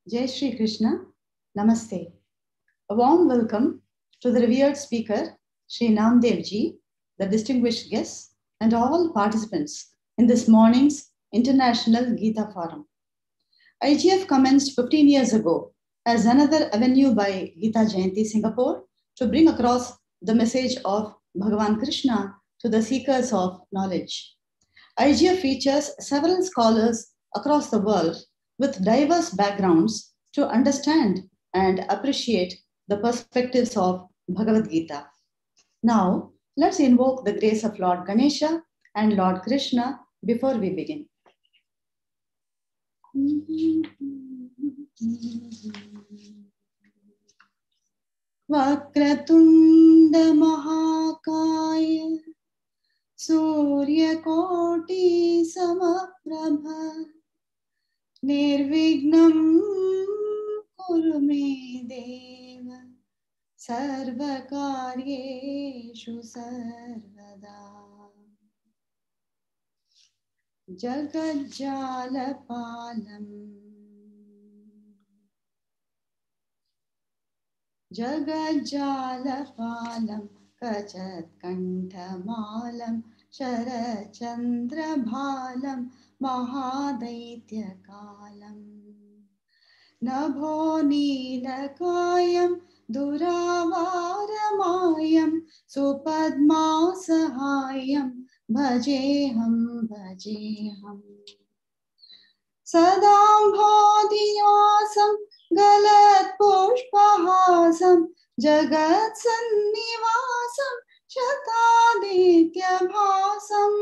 Jai Shri Krishna, Namaste. A warm welcome to the revered speaker, Shri Naamdeo ji, the distinguished guests, and all participants in this morning's International Gita Forum. IGF commenced 15 years ago as another avenue by Gita Jayanti Singapore to bring across the message of Bhagavan Krishna to the seekers of knowledge. IGF features several scholars across the world with diverse backgrounds to understand and appreciate the perspectives of Bhagavad Gita. Now, let's invoke the grace of Lord Ganesha and Lord Krishna before we begin. Vakratunda Mahakaya Surya Koti Samaprabha Nirvignam Kurume Deva Sarvakaryeshu Sarvada Jagadjalapalam Jagadjalapalam Kachat Kantamalam Sharachandrabhalam Mahadaityakalam Nabho Nilakayam Duravaaramayam Supadmasahayam Bhajeham Bhajeham Sadambhodiyasam Galat Pushpahasam Jagat Sannivasam Shataditya Bhasam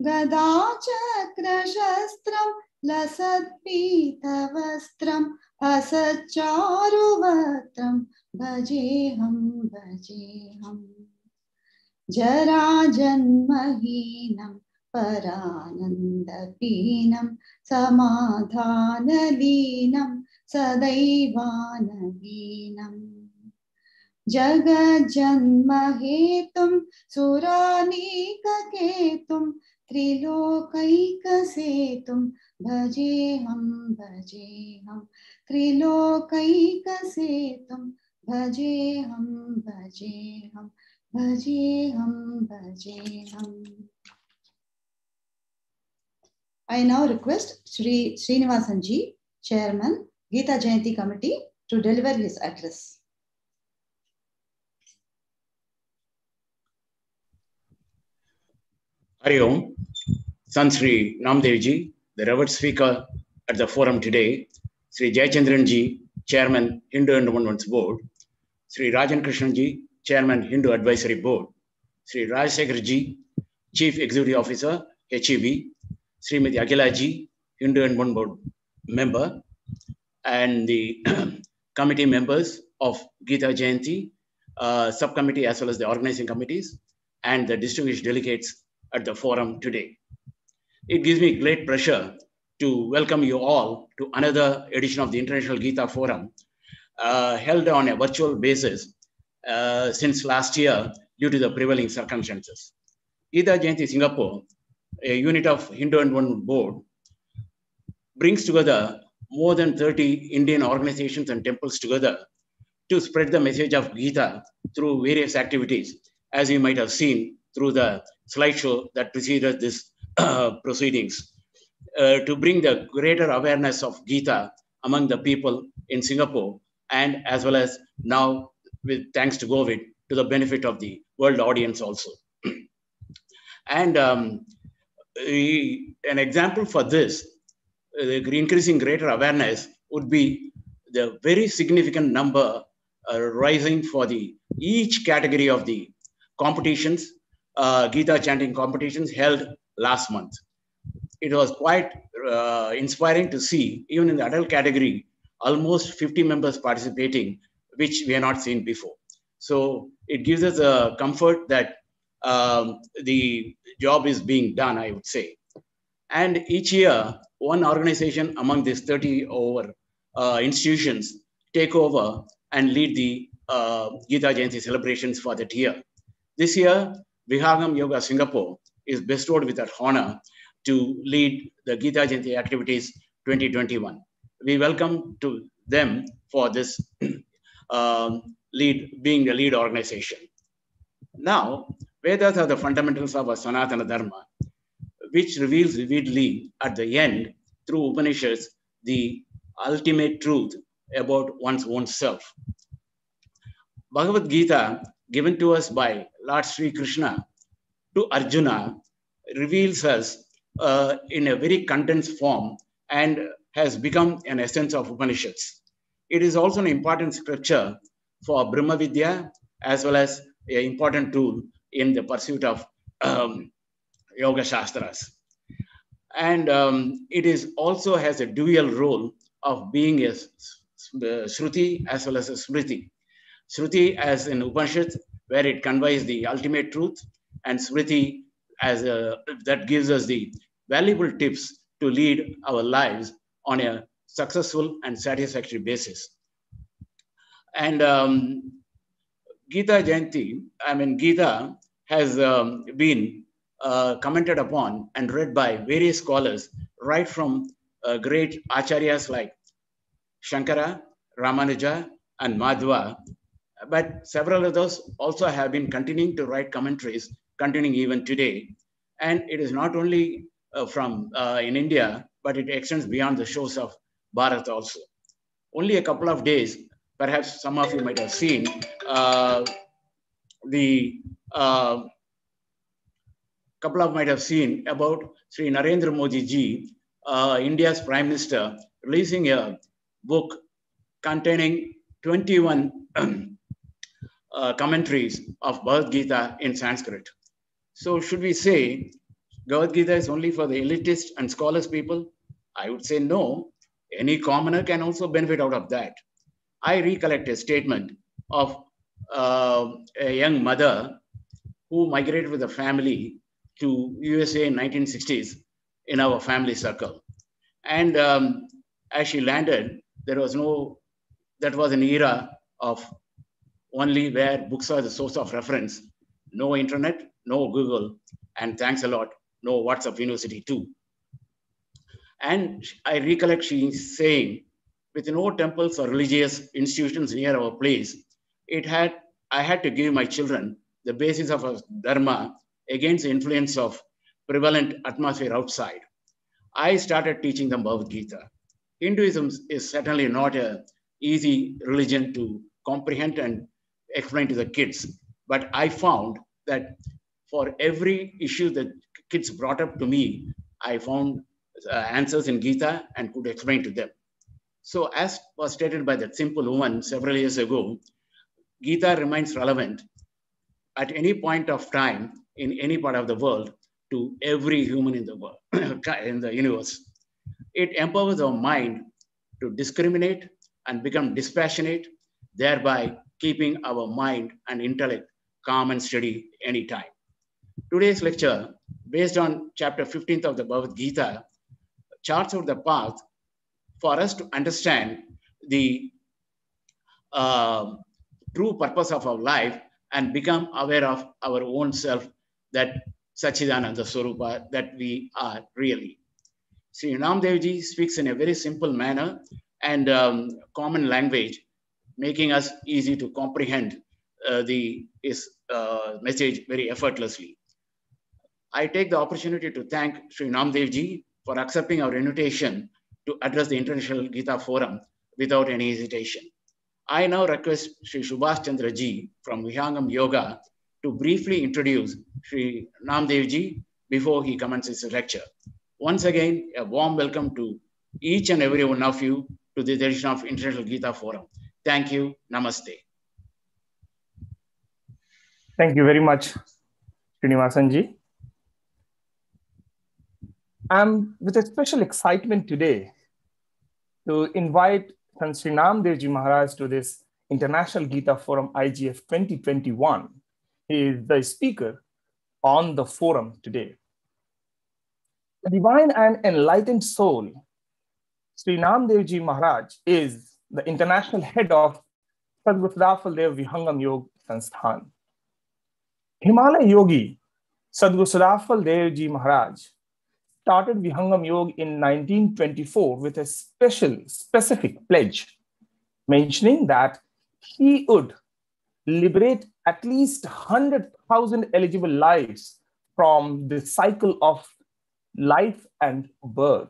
Gada Chakra Shastram Lasat Pita Vastram Asaccharuvatram Bhajeham Bhajeham Jara Janmahinam Paranandapinam Samadhanalinam Sadaivanaveenam Jagajanmahetum Suranikaketum Trilokaikasetum Bhajeham Bhajeham Trilokaikasetum Bhajeham Bhajeham Bhajeham Bhajeham. I now request Shri Srinivasan ji, Chairman, Gita Jayanti Committee, to deliver his address. Hari Om, San Shri Naamdeo ji, the revered speaker at the forum today, Shri Jayachandran ji, Chairman, Hindu Endowments Board, Shri Rajan Krishnan ji, Chairman, Hindu Advisory Board, Shri Rajasekhar ji, Chief Executive Officer, HEB, Srimati Akhila ji, Hindu Endowment Board member, and the committee members of Gita Jayanti subcommittee as well as the organizing committees, and the distinguished delegates at the forum today. It gives me great pleasure to welcome you all to another edition of the International Gita Forum, held on a virtual basis since last year due to the prevailing circumstances. Gita Jayanti Singapore, a unit of Hindu Endowment Board, brings together more than 30 Indian organizations and temples together to spread the message of Gita through various activities, as you might have seen through the slideshow that preceded this proceedings, to bring the greater awareness of Gita among the people in Singapore, and as well as now, with thanks to COVID, to the benefit of the world audience also. And an example for this, increasing greater awareness would be the very significant number rising for each category of the competitions, Gita chanting competitions held last month. It was quite inspiring to see, even in the adult category, almost 50 members participating, which we have not seen before. So it gives us a comfort that the job is being done, I would say. And each year, one organization among these 30 over institutions take over and lead the Gita Jayanti celebrations for that year. This year, Vihangam Yoga Singapore is bestowed with that honor to lead the Gita Jayanti activities 2021. we welcome to them for this being the lead organization. Now, Vedas are the fundamentals of our Sanatana Dharma, which reveals vividly at the end through Upanishads the ultimate truth about one's own self. Bhagavad Gita, given to us by Lord Shri Krishna to Arjuna, reveals us in a very condensed form and has become an essence of Upanishads. It is also an important scripture for Brahmavidya as well as an important tool in the pursuit of Yoga Shastras. And it is also has a dual role of being a Shruti as well as a Smriti. Shruti as in Upanishad, where it conveys the ultimate truth, and Smriti as that gives us the valuable tips to lead our lives on a successful and satisfactory basis. And Gita Jayanti, Gita has been commented upon and read by various scholars, right from great acharyas like Shankara, Ramanuja, and Madhva. But several others also have been continuing to write commentaries, continuing even today. And it is not only from in India, but it extends beyond the shores of Bharat also. Only a couple of days, perhaps some of you might have seen about Sri Narendra Modi ji, India's Prime Minister, releasing a book containing 21 commentaries of Bhagavad Gita in Sanskrit. So should we say Bhagavad Gita is only for the elitist and scholars people? I would say no. Any commoner can also benefit out of that. I recollect a statement of a young mother who migrated with a family to USA in 1960s in our family circle. And as she landed, that was an era of only where books are the source of reference. No internet, no Google, and thanks a lot, no WhatsApp University too. And I recollect she saying, with no temples or religious institutions near our place, I had to give my children the basis of a dharma against the influence of prevalent atmosphere outside. I started teaching them Bhagavad Gita. Hinduism is certainly not an easy religion to comprehend and explain to the kids. But I found that for every issue that kids brought up to me, I found answers in Gita and could explain to them. So as was stated by that simple woman several years ago, Gita remains relevant at any point of time in any part of the world to every human in the world, in the universe. It empowers our mind to discriminate and become dispassionate, thereby keeping our mind and intellect calm and steady anytime. Today's lecture, based on chapter 15th of the Bhagavad Gita, charts out the path for us to understand the true purpose of our life and become aware of our own self, that Sachidananda Swarupa that we are really. Sri Naamdeo ji speaks in a very simple manner and common language, making us easy to comprehend his message very effortlessly. I take the opportunity to thank Sri Naamdeo ji for accepting our invitation to address the International Gita Forum without any hesitation. I now request Sri Subhash Chandra ji from Vihangam Yoga to briefly introduce Sri Naamdeo ji before he commences his lecture. Once again, a warm welcome to each and every one of you to this edition of International Gita Forum. Thank you. Namaste. Thank you very much, Srinivasan ji. I'm with a special excitement today to invite Sri Naamdeo ji Maharaj to this International Gita Forum IGF 2021. He is the speaker on the forum today. The divine and enlightened soul, Sri Naamdeo ji Maharaj, is the international head of Sadguru Vihangam Yoga Sansthan. Himalaya Yogi Sadguru Dev ji Maharaj started Vihangam Yoga in 1924 with a specific pledge, mentioning that he would liberate at least 100,000 eligible lives from the cycle of life and birth.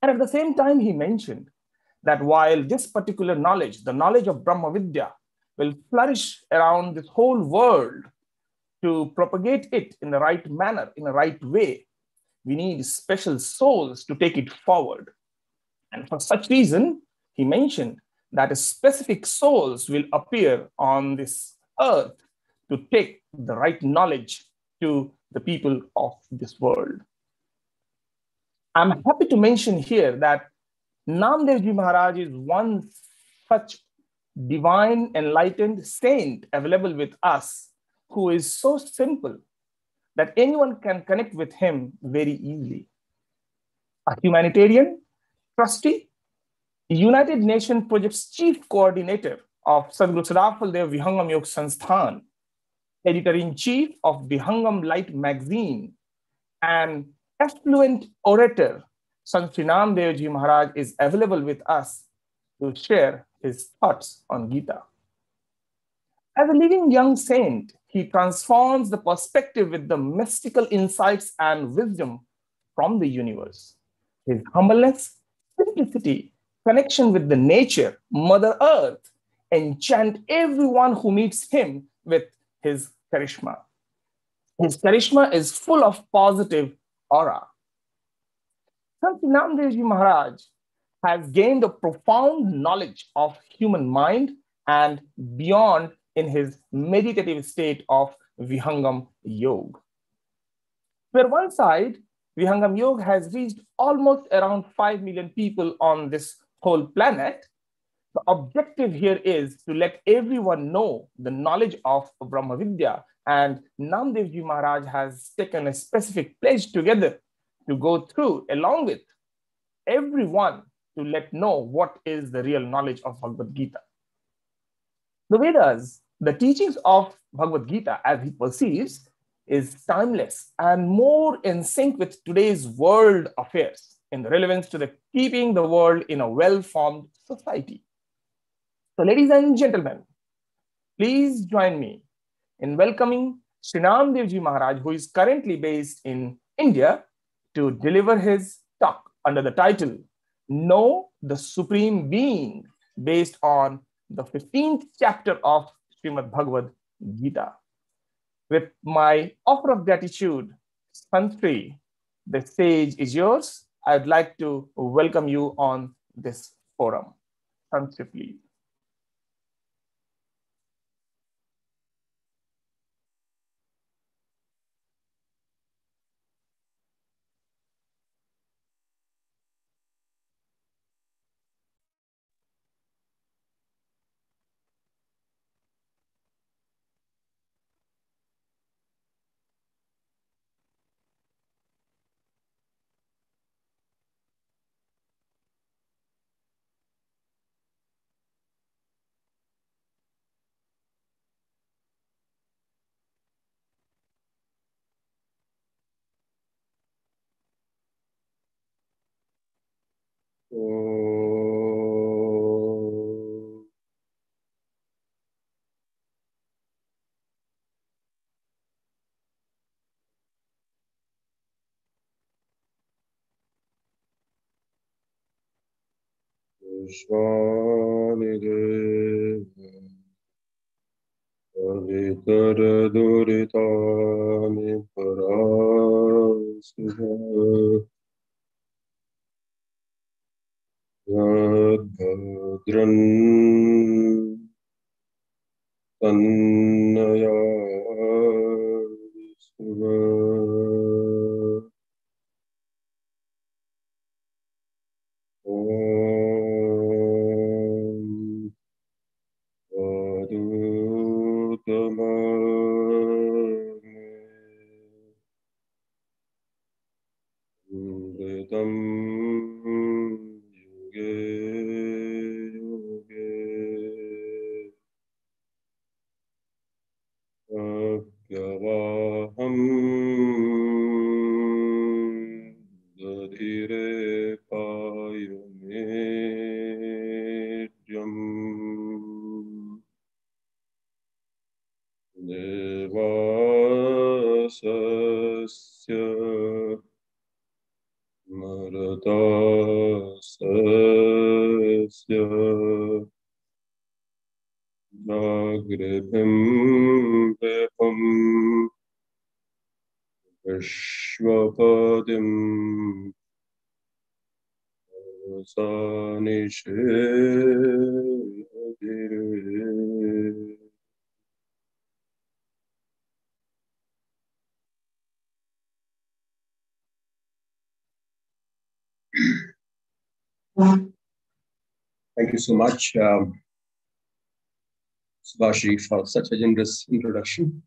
And at the same time, he mentioned that while this particular knowledge, the knowledge of Brahmavidya, will flourish around this whole world, to propagate it in the right manner, in the right way, we need special souls to take it forward. And for such reason, he mentioned that specific souls will appear on this earth to take the right knowledge to the people of this world. I'm happy to mention here that Naamdeo Ji Maharaj is one such divine enlightened saint available with us, who is so simple that anyone can connect with him very easily. A humanitarian, trustee, United Nations Project's chief coordinator of Sadhguru Sadafaldev Vihangam Yoga Sansthan, editor-in-chief of Vihangam Light magazine, and affluent orator, Sant Shri Naamdeo Ji Maharaj is available with us to share his thoughts on Gita. As a living young saint, he transforms the perspective with the mystical insights and wisdom from the universe. His humbleness, simplicity, connection with the nature, Mother Earth, enchant everyone who meets him with his charisma. His charisma is full of positive aura. Sant Naamdeo Ji Maharaj has gained a profound knowledge of human mind and beyond in his meditative state of Vihangam Yoga. Where one side, Vihangam Yoga has reached almost around 5 million people on this whole planet, the objective here is to let everyone know the knowledge of Brahmavidya, and Naamdeo Ji Maharaj has taken a specific pledge together to go through along with everyone to let know what is the real knowledge of Bhagavad Gita. The Vedas, the teachings of Bhagavad Gita as he perceives, is timeless and more in sync with today's world affairs in relevance to the keeping the world in a well-formed society. So ladies and gentlemen, please join me in welcoming Shri Naamdeo Ji Maharaj, who is currently based in India, to deliver his talk under the title, Know the Supreme Being, based on the 15th chapter of Srimad Bhagavad Gita. With my offer of gratitude, Shri, the stage is yours. I'd like to welcome you on this forum. Shri, please. Duritani parasuha Yadbhadran Tannaya Visuva Om Adutama Udritam Yuge Yuge Avyavaham devasasya maratasasya jagritam veham vishwapadim sanishe. Thank you so much, Subhashi, for such a generous introduction.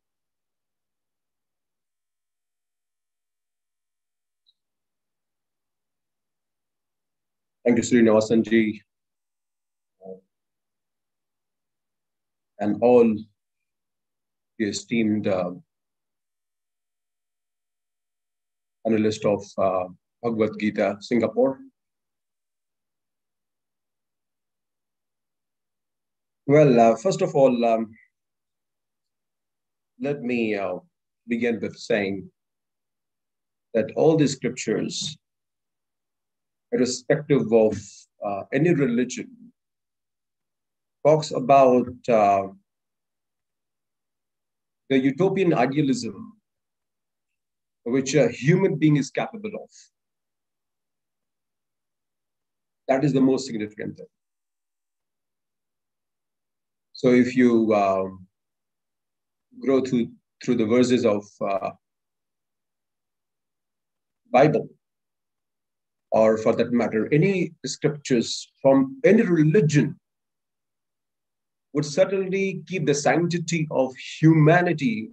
Thank you, Shri Nivasanji, and all the esteemed analysts of Bhagavad Gita Singapore. Well, first of all, let me begin with saying that all the scriptures, irrespective of any religion, talks about the utopian idealism which a human being is capable of. That is the most significant thing. So if you go through the verses of Bible, or for that matter, any scriptures from any religion, would certainly keep the sanctity of humanity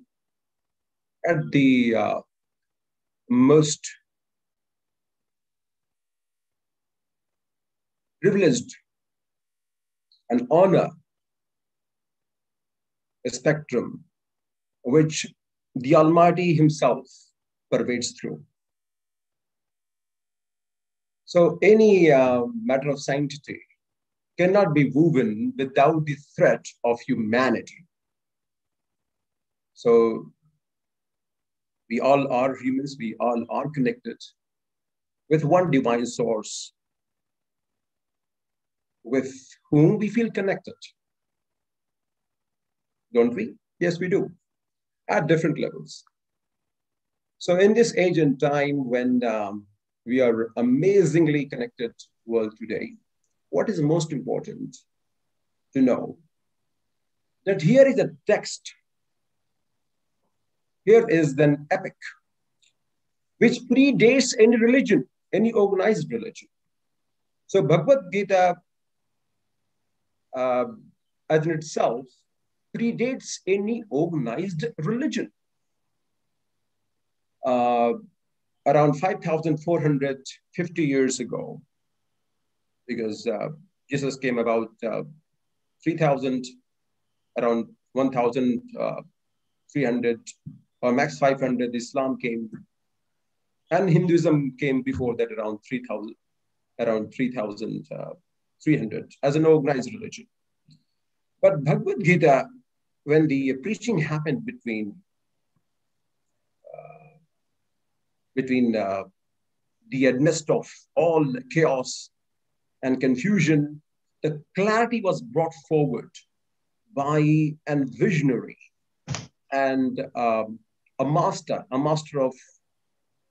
at the most privileged and honor spectrum which the Almighty Himself pervades through. So any matter of sanctity cannot be woven without the threat of humanity. So we all are humans, we all are connected with one divine source with whom we feel connected. Don't we? Yes, we do, at different levels. So in this age and time when we are amazingly connected world today, what is most important to know? That here is a text, here is an epic, which predates any religion, any organized religion. So Bhagavad Gita as in itself predates any organized religion. Around 5,450 years ago, because Jesus came about 3,000, around 1,300, or max 500, Islam came, and Hinduism came before that around 3,300 as an organized religion. But Bhagavad Gita, when the preaching happened between the midst of all chaos and confusion, the clarity was brought forward by a visionary and a master of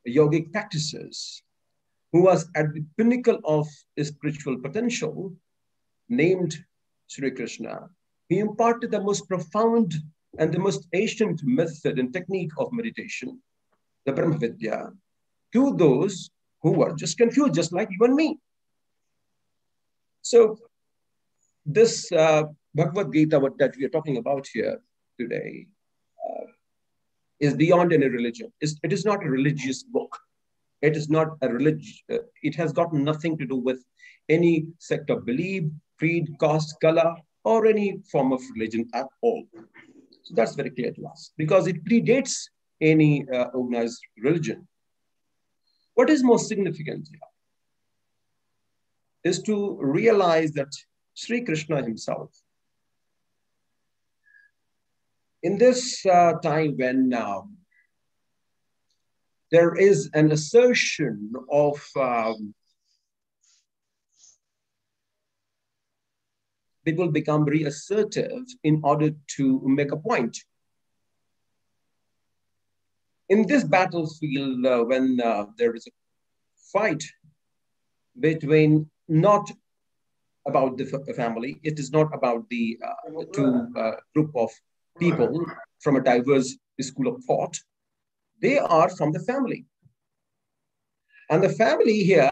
yogic practices, who was at the pinnacle of spiritual potential, named Shri Krishna. He imparted the most profound and the most ancient method and technique of meditation, the Brahmavidya, to those who were just confused, just like you and me. So this Bhagavad Gita that we are talking about here today is beyond any religion. It is not a religious book. It is not a religion. It has got nothing to do with any sect of belief, creed, caste, color, or any form of religion at all. So that's very clear to us, because it predates any organized religion. What is most significant here is to realize that Sri Krishna himself in this time when there is an assertion of people become very assertive in order to make a point. In this battlefield, when there is a fight between not about the family, it is not about the two group of people from a diverse school of thought. They are from the family. And the family here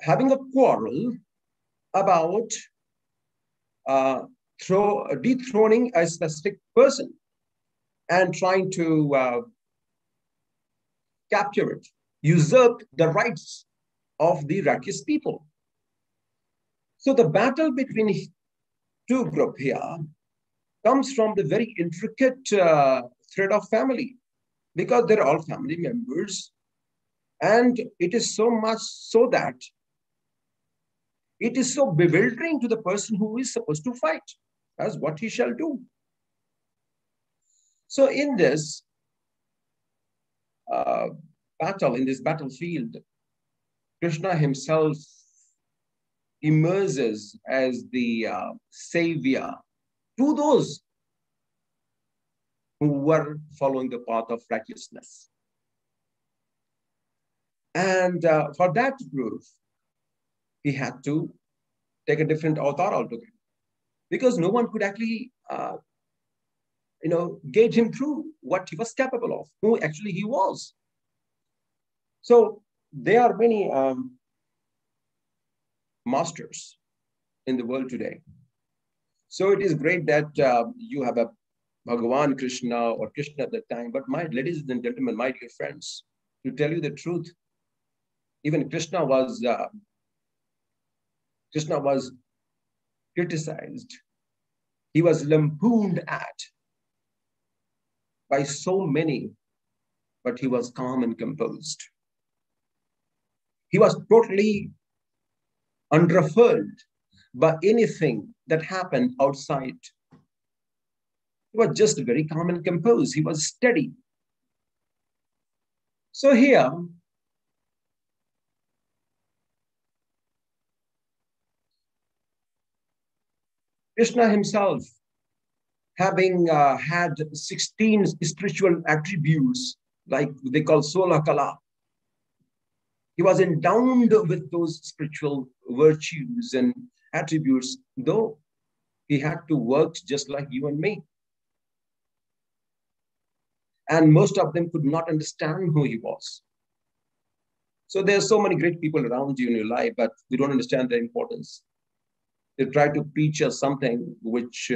having a quarrel about dethroning a specific person and trying to capture it, usurp the rights of the righteous people. So the battle between two groups here comes from the very intricate thread of family, because they're all family members. And it is so much so that it is so bewildering to the person who is supposed to fight as what he shall do. So in this battle, in this battlefield, Krishna himself emerges as the savior to those who were following the path of righteousness. And for that group, he had to take a different avatar altogether, because no one could actually, gauge him through what he was capable of, who actually he was. So there are many masters in the world today. So it is great that you have a Bhagavan Krishna or Krishna at that time. But my ladies and gentlemen, my dear friends, to tell you the truth, even Krishna was criticized. He was lampooned at by so many, but he was calm and composed. He was totally unruffled by anything that happened outside. He was just very calm and composed. He was steady. So here, Krishna himself, having had 16 spiritual attributes, like they call Sola Kala, he was endowed with those spiritual virtues and attributes, though he had to work just like you and me. And most of them could not understand who he was. So there's so many great people around you in your life, but we don't understand their importance. They try to preach us something which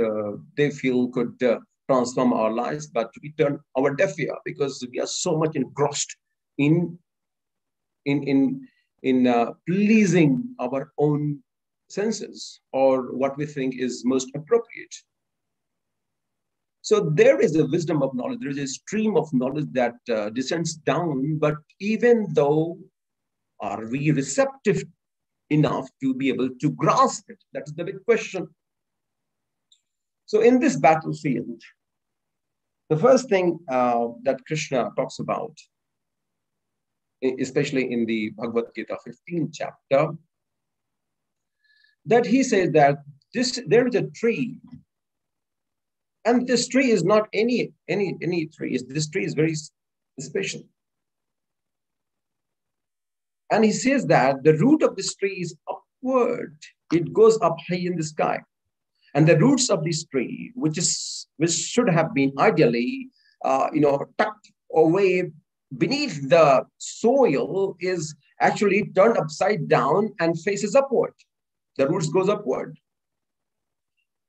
they feel could transform our lives, but we turn our deaf ear because we are so much engrossed in pleasing our own senses or what we think is most appropriate. So there is a wisdom of knowledge. There is a stream of knowledge that descends down, but even though are we receptive enough to be able to grasp it? That is the big question. So in this battlefield, the first thing that Krishna talks about, especially in the Bhagavad Gita 15th chapter, that he says that there is a tree, and this tree is not any tree. This tree is very special. And he says that the root of this tree is upward. It goes up high in the sky. And the roots of this tree, which should have been ideally, tucked away beneath the soil, is actually turned upside down and faces upward. The roots goes upward.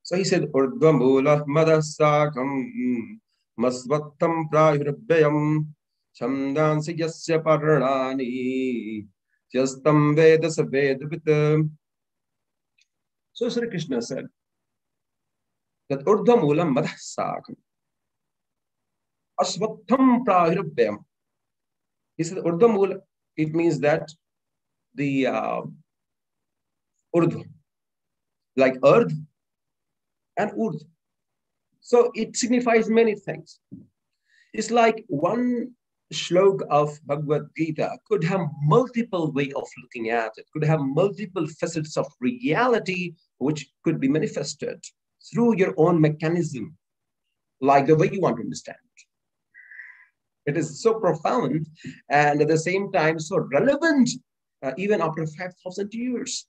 So he said, Urdvamula madasakam masvattam prayurabhyam Chamdansi yasya parnani yastam vedasa vedavita. So Sri Krishna said that Urdhamulam madhasakam asvattham prahirabhyam. He said Urdhamula, it means that the Urdhva, like earth and Urdh. So it signifies many things. It's like one shlok of Bhagavad Gita could have multiple way of looking at it, could have multiple facets of reality which could be manifested through your own mechanism, like the way you want to understand it. It is so profound and at the same time so relevant even after 5,000 years,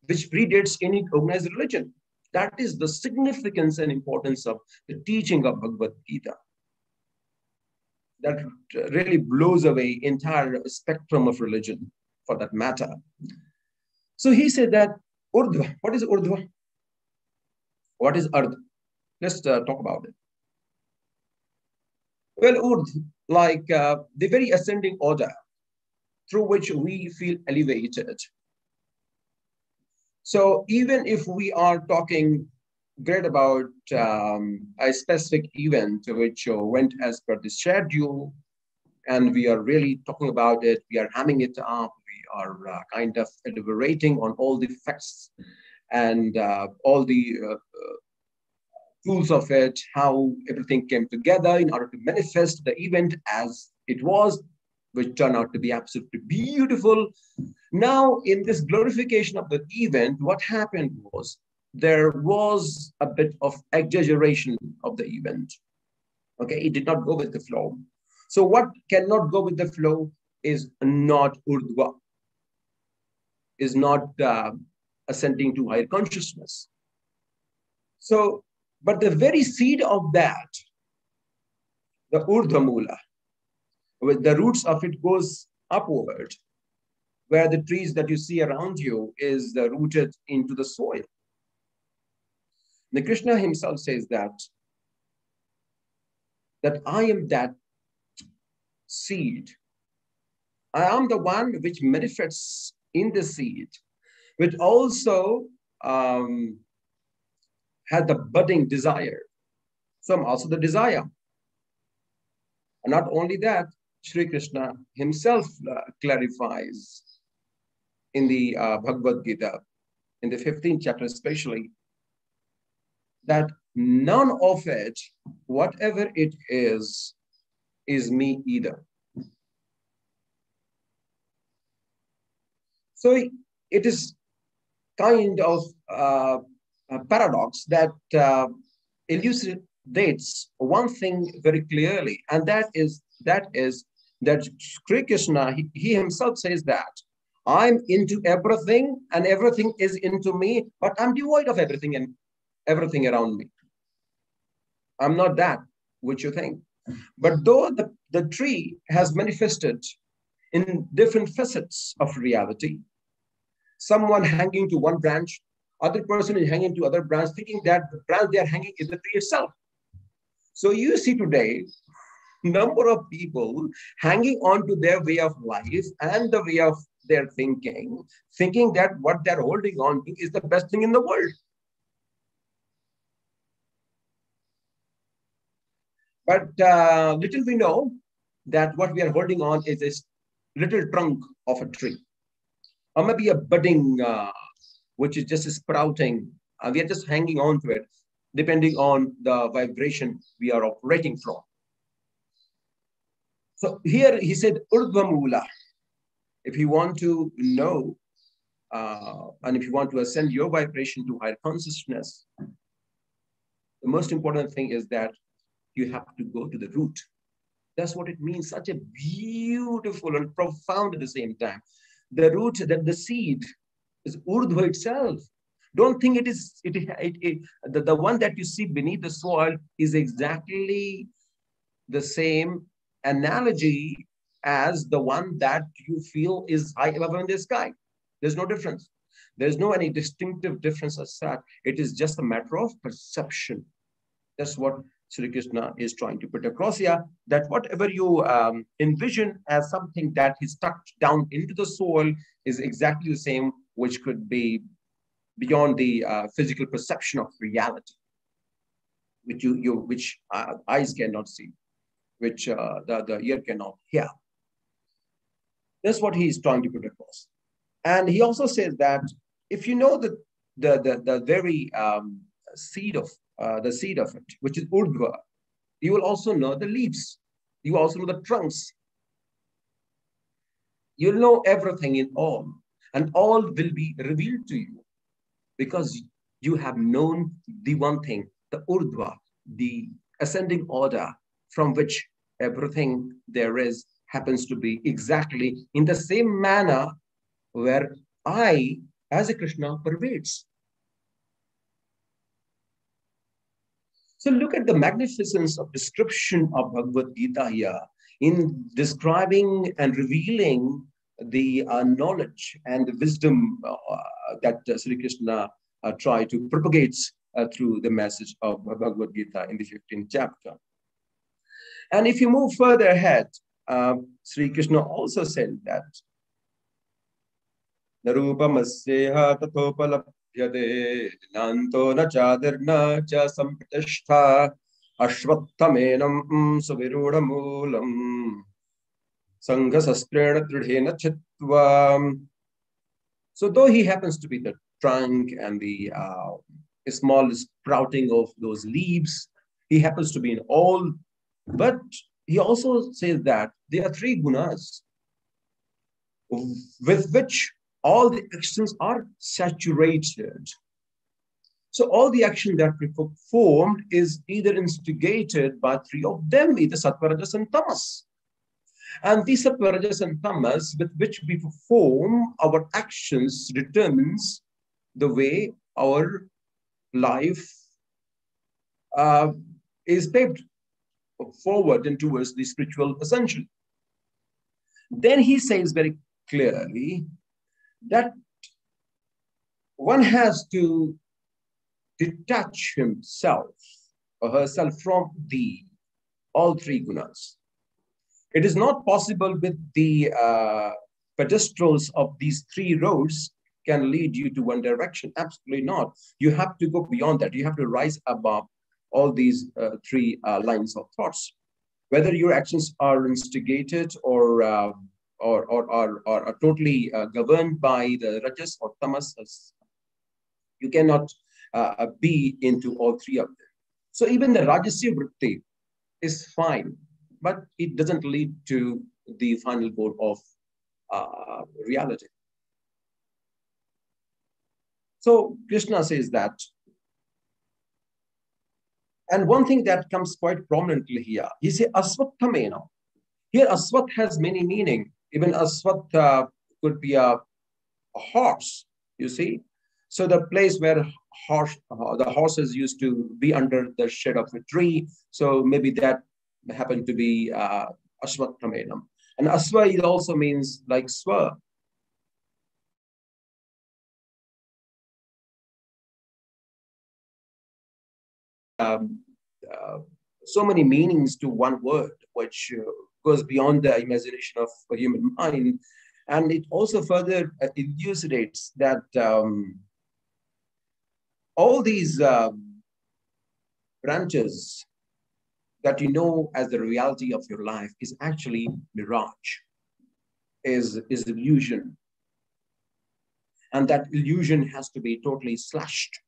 which predates any organized religion. That is the significance and importance of the teaching of Bhagavad Gita. That really blows away entire spectrum of religion, for that matter. So he said that Urdhva. What is Urdhva? What is Ardha? Let's talk about it. Well, Urdhva, like the very ascending order through which we feel elevated. So even if we are talking great about a specific event which went as per the schedule, and we are really talking about it, we are hamming it up, we are kind of deliberating on all the facts and all the tools of it, how everything came together in order to manifest the event as it was, which turned out to be absolutely beautiful. Now, in this glorification of the event, what happened was there was a bit of exaggeration of the event. Okay, it did not go with the flow. So what cannot go with the flow is not Urdhva, is not ascending to higher consciousness. So, but the very seed of that, the Urdhva Mula, with the roots of it goes upward, where the trees that you see around you is rooted into the soil. The Krishna himself says that I am that seed. I am the one which manifests in the seed, which also had the budding desire. So I'm also the desire. And not only that, Shri Krishna himself clarifies in the Bhagavad Gita, in the 15th chapter especially, that none of it, whatever it is me either. So it is kind of a paradox that elucidates one thing very clearly, and that is that Shri Krishna, he himself says that I'm into everything and everything is into me, but I'm devoid of everything and everything around me. I'm not that which you think. But though the tree has manifested in different facets of reality, someone hanging to one branch, other person is hanging to other branch, thinking that the branch they are hanging is the tree itself. So you see today, number of people hanging on to their way of life and the way of their thinking that what they're holding on to is the best thing in the world. But little we know that what we are holding on is this little trunk of a tree, or maybe a budding which is just sprouting. We are just hanging on to it, depending on the vibration we are operating from. So here he said, Urdhva Mula. If you want to know, and if you want to ascend your vibration to higher consciousness, the most important thing is that you have to go to the root. That's what it means. Such a beautiful and profound at the same time. The root, that the seed is Urdhva itself. Don't think it is the one that you see beneath the soil is exactly the same analogy as the one that you feel is high above in the sky. There's no difference. There's no any distinctive difference as such. It is just a matter of perception. That's what Sri Krishna is trying to put across here, that whatever you envision as something that is tucked down into the soil is exactly the same, which could be beyond the physical perception of reality, which eyes cannot see, which the ear cannot hear. That's what he is trying to put across. And he also says that if you know the very seed of the seed of it, which is urdhva. You will also know the leaves. You also know the trunks. You'll know everything in all, and all will be revealed to you because you have known the one thing, the urdhva, the ascending order from which everything there is happens to be exactly in the same manner where I, as a Krishna, pervades. So look at the magnificence of description of Bhagavad Gita here in describing and revealing the knowledge and the wisdom that Sri Krishna tried to propagate through the message of Bhagavad Gita in the 15th chapter. And if you move further ahead, Sri Krishna also said that Narupamasyeha tathopalabhyate nanto na chadirna cha sampratishta ashvattamenam suvirudamulam sangasastrena tridhena chitva. So though he happens to be the trunk and the small sprouting of those leaves, he happens to be in all, but he also says that there are three gunas with which all the actions are saturated. So all the action that we performed is either instigated by three of them, either sattva, rajas, and tamas. And these sattva, rajas, and tamas with which we perform our actions determines the way our life is paved forward and towards the spiritual ascension. Then he says very clearly that one has to detach himself or herself from all three gunas. It is not possible with the pedestals of these three roads can lead you to one direction. Absolutely not. You have to go beyond that. You have to rise above all these three lines of thoughts. Whether your actions are instigated or are totally governed by the rajas or tamas, you cannot be into all three of them. So even the rajasya vritti is fine, but it doesn't lead to the final goal of reality. So Krishna says that. And one thing that comes quite prominently here, he says asvattamena. Here asvat has many meaning. Even asvat could be a horse, you see. So the place where the horses used to be under the shade of a tree. So maybe that happened to be asvattamena. And asva it also means like swa. So many meanings to one word, which goes beyond the imagination of a human mind. And it also further elucidates that all these branches that you know as the reality of your life is actually mirage, is illusion. And that illusion has to be totally slashed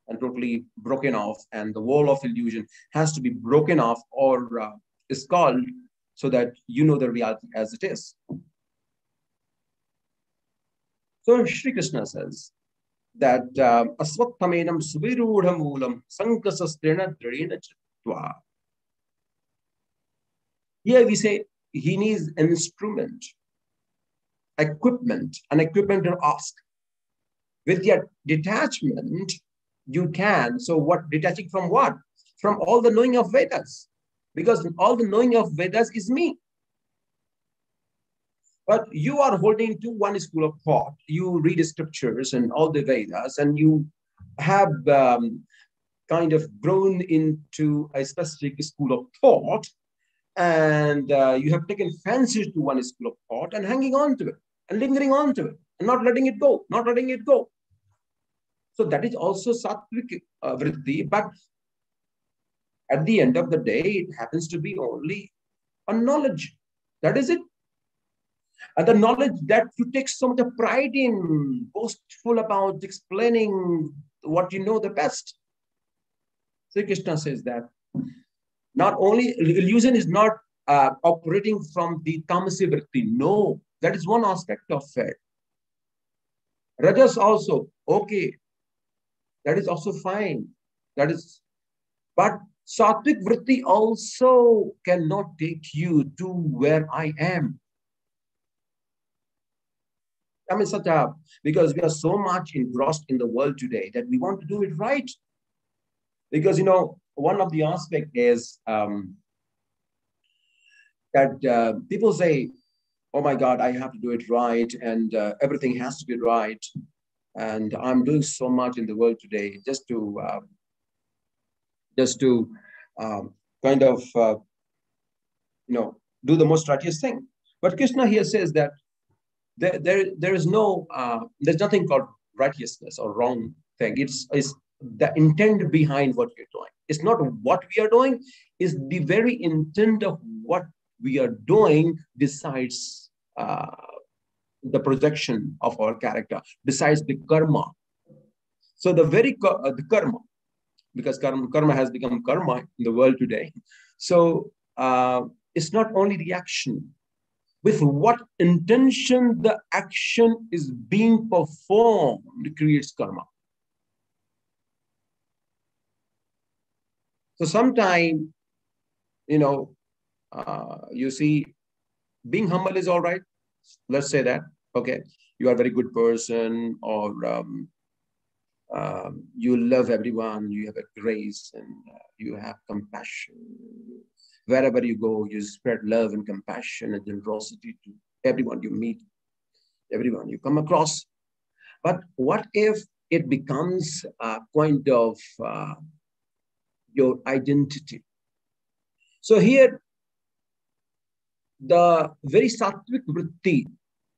and totally broken off, and the wall of illusion has to be broken off or is called so that you know the reality as it is. So Shri Krishna says that asvattamenam suvirudha moolam sankasastrena dhrena chitva. Here we say he needs an instrument, equipment, an equipment to ask. With your detachment, you can. So what? Detaching from what? From all the knowing of Vedas. Because all the knowing of Vedas is me. But you are holding to one school of thought. You read scriptures and all the Vedas, and you have kind of grown into a specific school of thought, and you have taken fancy to one school of thought and hanging on to it and lingering on to it and not letting it go, not letting it go. So that is also sattvic vritti, but at the end of the day, it happens to be only a knowledge. That is it. And the knowledge that you take so much of pride in, boastful about explaining what you know the best. Sri Krishna says that not only illusion is not operating from the tamasi vritti. No, that is one aspect of it. Rajas also, okay, that is also fine. That is, but sattvic vritti also cannot take you to where I am. I mean, because we are so much engrossed in the world today that we want to do it right. Because, you know, one of the aspects is that people say, oh my God, I have to do it right, and everything has to be right. And I'm doing so much in the world today just to kind of, you know, do the most righteous thing. But Krishna here says that there is no, there's nothing called righteousness or wrong thing. It's the intent behind what you're doing. It's not what we are doing, it's the very intent of what we are doing decides the projection of our character, besides the karma. So the very the karma, because karma has become karma in the world today. So it's not only the action, with what intention the action is being performed creates karma. So sometimes, you know, you see, being humble is all right. Let's say that, okay, you are a very good person, or you love everyone, you have a grace, and you have compassion. Wherever you go, you spread love and compassion and generosity to everyone you meet, everyone you come across. But what if it becomes a point of your identity? So here, the very sattvic vritti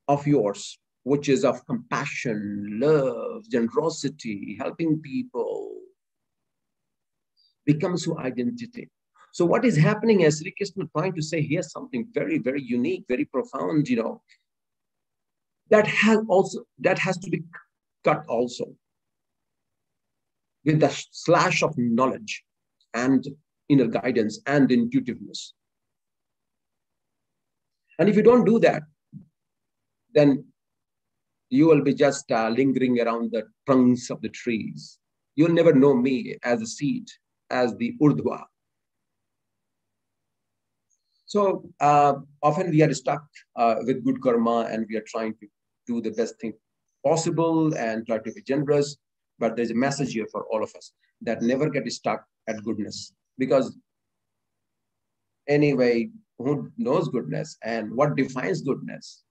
of yours, which is of compassion, love, generosity, helping people, becomes your identity. So what is happening is Sri Krishna trying to say here something very, very unique, very profound, you know, that has to be cut also with the slash of knowledge and inner guidance and intuitiveness. And if you don't do that, then you will be just lingering around the trunks of the trees. You'll never know me as a seed, as the urdhva. So often we are stuck with good karma, and we are trying to do the best thing possible and try to be generous. But there's a message here for all of us that never get stuck at goodness, because anyway, who knows goodness and what defines goodness?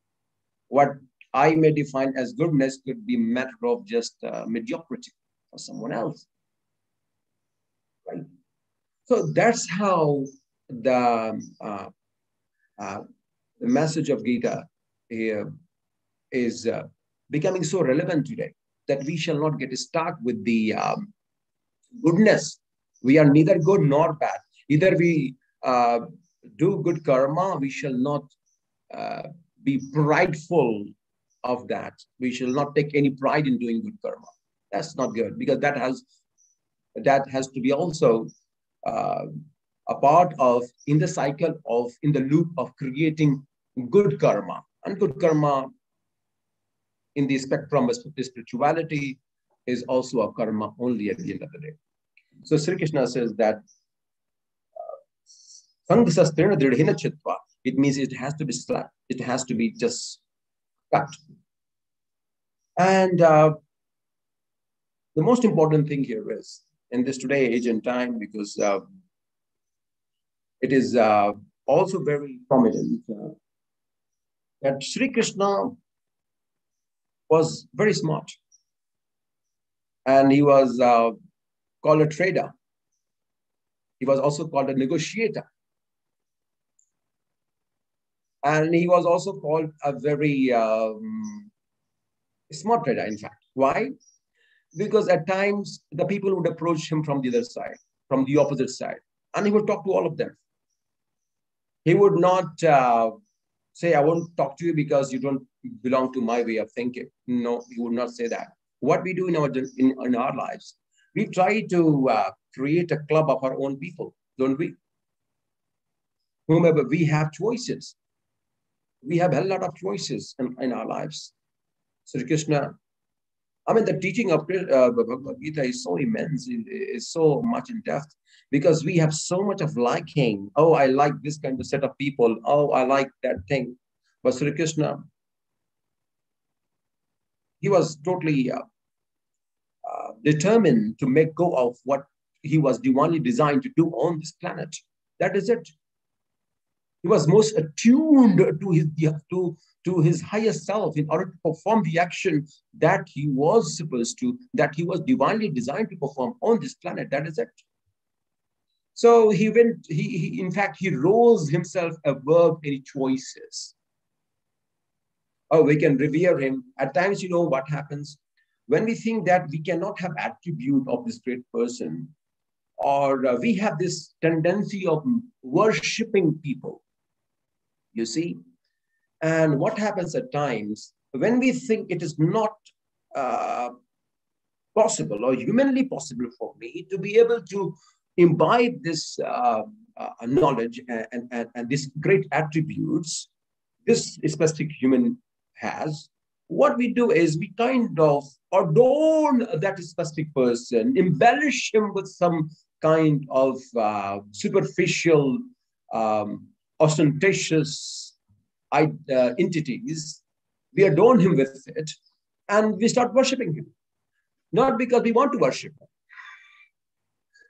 What I may define as goodness could be a matter of just mediocrity for someone else, right? So that's how the message of Gita here is becoming so relevant today, that we shall not get stuck with the goodness. We are neither good nor bad. Either we do good karma, we shall not be prideful of that. We shall not take any pride in doing good karma. That's not good, because that has to be also a part of, in the cycle of, in the loop of creating good karma. And good karma in the spectrum of spirituality is also a karma only at the end of the day. So Sri Krishna says that it means it has to be slapped. It has to be just cut. And the most important thing here is, in this today age and time, because it is also very prominent that Sri Krishna was very smart. And he was called a trader. He was also called a negotiator. And he was also called a very smart trader, in fact. Why? Because at times, the people would approach him from the other side, from the opposite side, and he would talk to all of them. He would not say, I won't talk to you because you don't belong to my way of thinking. No, he would not say that. What we do in our lives, we try to create a club of our own people, don't we? Whomever, we have choices. We have a lot of choices in our lives. Sri Krishna, I mean, the teaching of Bhagavad Gita is so immense, is so much in depth, because we have so much of liking. Oh, I like this kind of set of people. Oh, I like that thing. But Sri Krishna, he was totally determined to make go of what he was divinely designed to do on this planet. That is it. He was most attuned to his higher self in order to perform the action that he was supposed to, that he was divinely designed to perform on this planet. That is it. So he went, in fact, he rose himself above any choices. Oh, we can revere him. At times, you know what happens? When we think that we cannot have attribute of this great person, or we have this tendency of worshipping people, you see. And what happens at times, when we think it is not possible or humanly possible for me to be able to imbibe this knowledge and these great attributes this specific human has, what we do is we kind of adorn that specific person, embellish him with some kind of superficial, ostentatious entities. We adorn him with it, and we start worshipping him. Not because we want to worship him,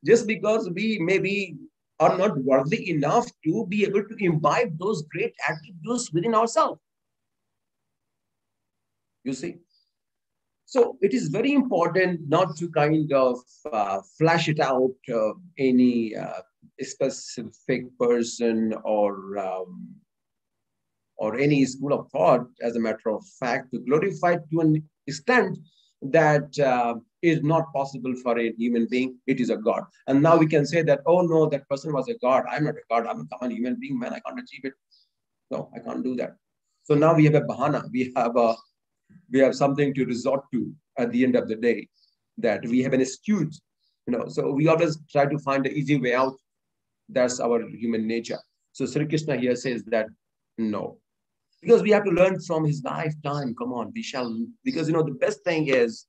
just because we maybe are not worthy enough to be able to imbibe those great attributes within ourselves. You see? So it is very important not to kind of flash it out any specific person or any school of thought, as a matter of fact, to glorify to an extent that is not possible for a human being. It is a God. And now we can say that, oh no, that person was a God. I'm not a God. I'm a common human being, man. I can't achieve it. No, I can't do that. So now we have a bahana. We have something to resort to at the end of the day, that we have an excuse, so we always try to find the easy way out. That's our human nature. So Sri Krishna here says that no, because we have to learn from his lifetime. Come on, we shall, because the best thing is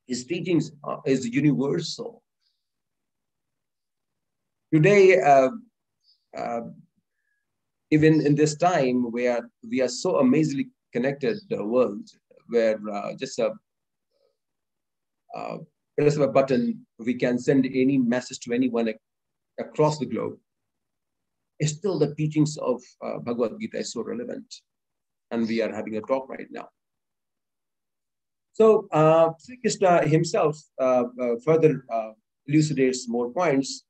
his teachings is universal. Today, even in this time where we are so amazingly connected world, where just a press of a button, we can send any message to anyone across the globe. Still, the teachings of Bhagavad Gita is so relevant, and we are having a talk right now. So Sri Krishna himself further elucidates more points,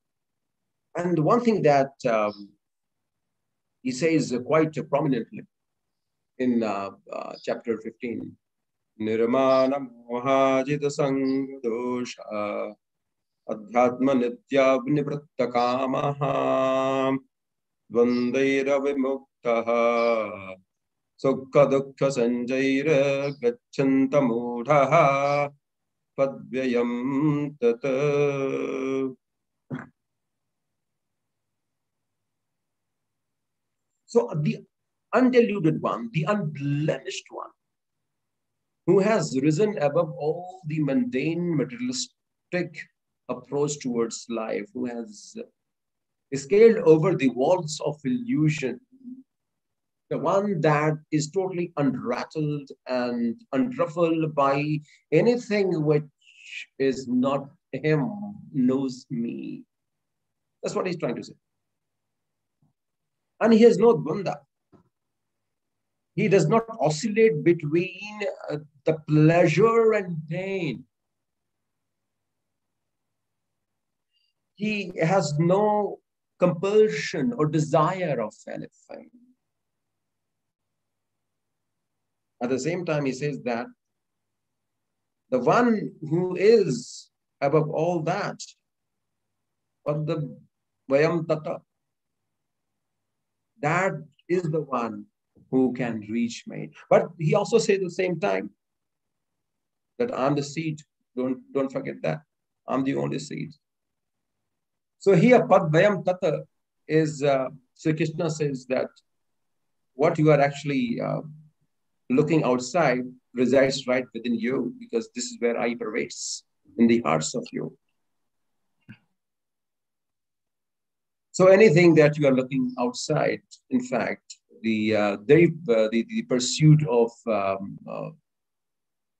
and one thing that he says quite prominently in chapter 15. Nirmana mohajita sangdosha adhyatma nitya vinivritta kamaha dvandaira vimuktaha sukha dukkha sanjaira gacchanta mudhaha padvyayam tata. So the undiluted one, the unblemished one, who has risen above all the mundane, materialistic approach towards life, who has scaled over the walls of illusion, the one that is totally unrattled and unruffled by anything which is not him, knows me. That's what he's trying to say. And he has no dvanda. He does not oscillate between the pleasure and pain. He has no compulsion or desire of anything. At the same time, he says that the one who is above all that, Vayam Tata, that is the one who can reach me. But he also says at the same time that I'm the seed. Don't forget that. I'm the only seed. So here, Padvayam Tata is, Sri Krishna says that what you are actually looking outside resides right within you, because this is where I pervades in the hearts of you. So anything that you are looking outside, in fact, the pursuit of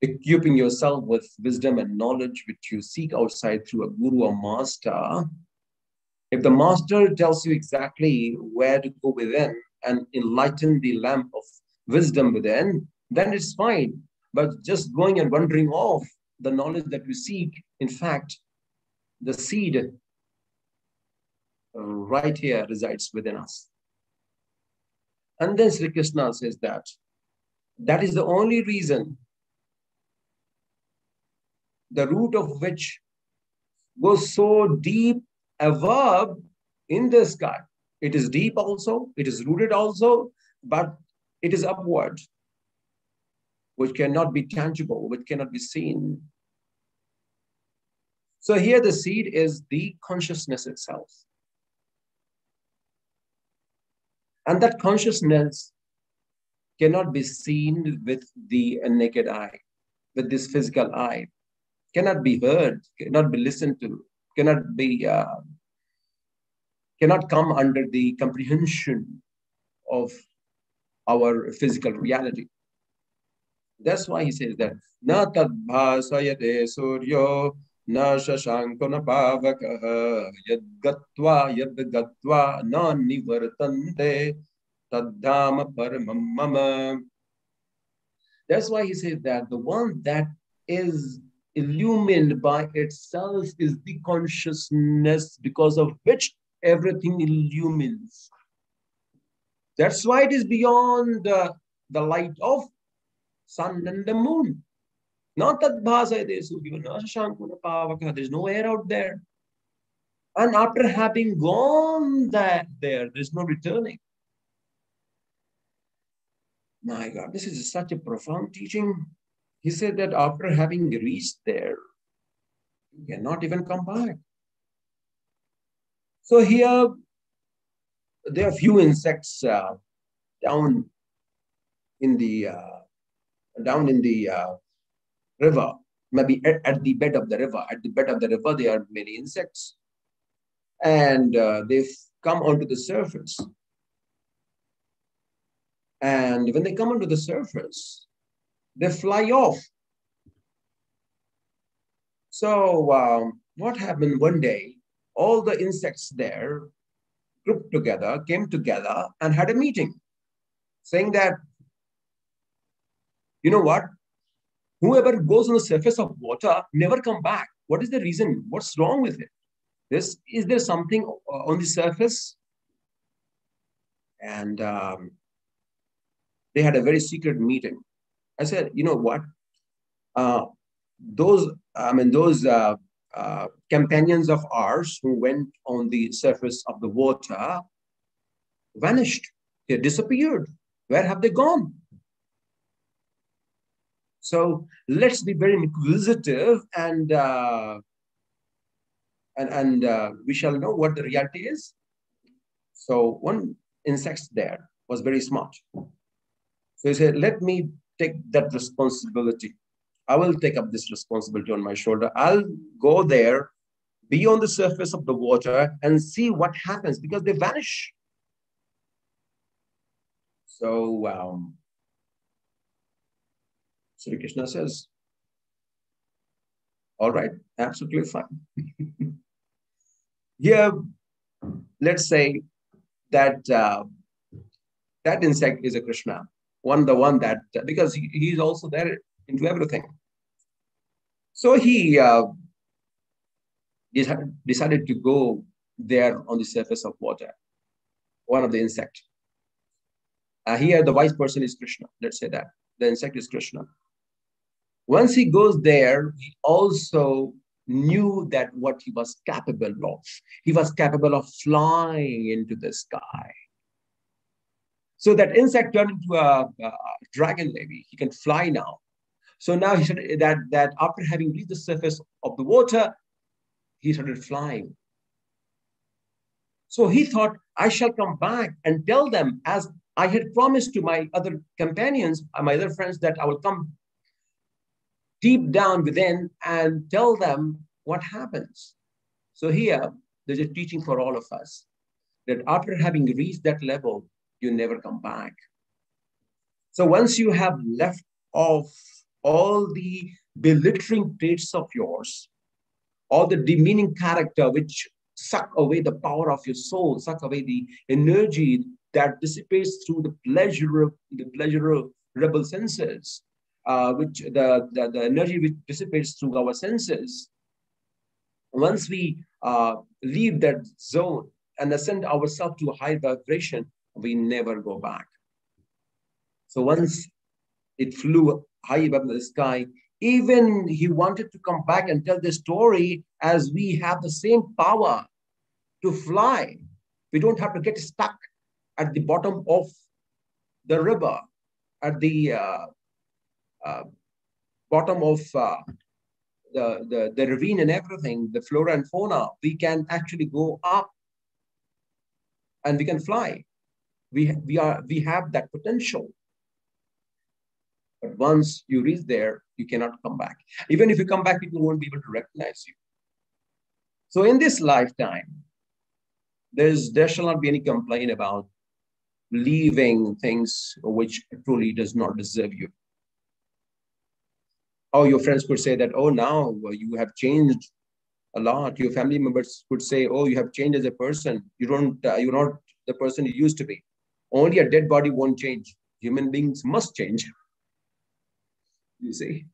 equipping yourself with wisdom and knowledge which you seek outside through a guru or master, if the master tells you exactly where to go within and enlighten the lamp of wisdom within, then it's fine. But just going and wandering off the knowledge that we seek, in fact, the seed right here resides within us. And then Sri Krishna says that that is the only reason, the root of which goes so deep above in the sky. It is deep also, it is rooted also, but it is upward, which cannot be tangible, which cannot be seen. So here the seed is the consciousness itself. And that consciousness cannot be seen with the naked eye, with this physical eye. Cannot be heard, cannot be listened to, cannot come under the comprehension of our physical reality. That's why he says that na tadbhasayate suryo na shashanko na pavakaha yadgatva na nivartante taddhama paramam mama. That's why he says that the one that is illumined by itself is the consciousness because of which everything illumines. That's why it is beyond the light of sun and the moon. Not that there's no air out there. And after having gone there's no returning. My God, this is such a profound teaching. He said that after having reached there, you cannot even come back. So here, there are few insects down in the river, maybe at the bed of the river. At the bed of the river, there are many insects, and they've come onto the surface. And when they come onto the surface, they fly off. So what happened one day? All the insects there grouped together, came together and had a meeting saying that, you know what? Whoever goes on the surface of water never come back. What is the reason? What's wrong with it? Is there something on the surface? And they had a very secret meeting. I said, you know what? Those companions of ours who went on the surface of the water vanished. They disappeared. Where have they gone? So let's be very inquisitive, and we shall know what the reality is. So one insect there was very smart. So he said, let me take that responsibility. I will take up this responsibility on my shoulder. I'll go there, be on the surface of the water and see what happens, because they vanish. So Sri Krishna says, all right, absolutely fine. Here, let's say that that insect is a Krishna, the one that, because he's also there into everything. So he decided to go there on the surface of water, one of the insect. Here, the wise person is Krishna. Let's say that. The insect is Krishna. Once he goes there, he also knew that what he was capable of. He was capable of flying into the sky. So that insect turned into a dragon, maybe. He can fly now. So now he said that after having reached the surface of the water, he started flying. So he thought, I shall come back and tell them, as I had promised to my other companions, my other friends, that I will come deep down within and tell them what happens. So here, there's a teaching for all of us, that after having reached that level, you never come back. So once you have left off all the belittling traits of yours, all the demeaning character which suck away the power of your soul, suck away the energy that dissipates through the pleasurable senses, which the energy which dissipates through our senses. Once we leave that zone and ascend ourselves to a high vibration, we never go back. So once it flew high above the sky, even he wanted to come back and tell the story, as we have the same power to fly. We don't have to get stuck at the bottom of the river, at the bottom of the ravine and everything, the flora and fauna. We can actually go up and we can fly. We have that potential. But once you reach there, you cannot come back. Even if you come back, people won't be able to recognize you. So in this lifetime, there shall not be any complaint about leaving things which truly does not deserve you. Oh, your friends could say that, oh, now you have changed a lot. Your family members could say, oh, you have changed as a person. You're not the person you used to be. Only a dead body won't change. Human beings must change. You see?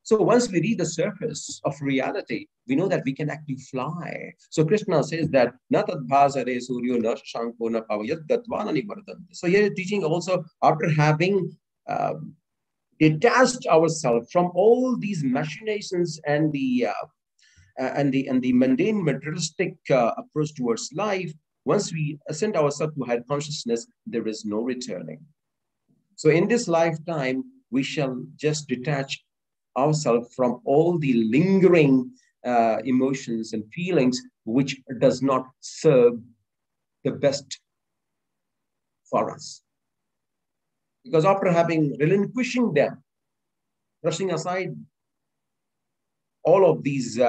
So once we reach the surface of reality, we know that we can actually fly. So Krishna says that natad bhasare suryo na shanko na pavayat datvanani vardante. So here teaching also, after having detached ourselves from all these machinations and the mundane materialistic approach towards life, once we ascend ourselves to higher consciousness, there is no returning. So in this lifetime, we shall just detach ourselves from all the lingering emotions and feelings which does not serve the best for us. Because after having relinquishing them, brushing aside all of these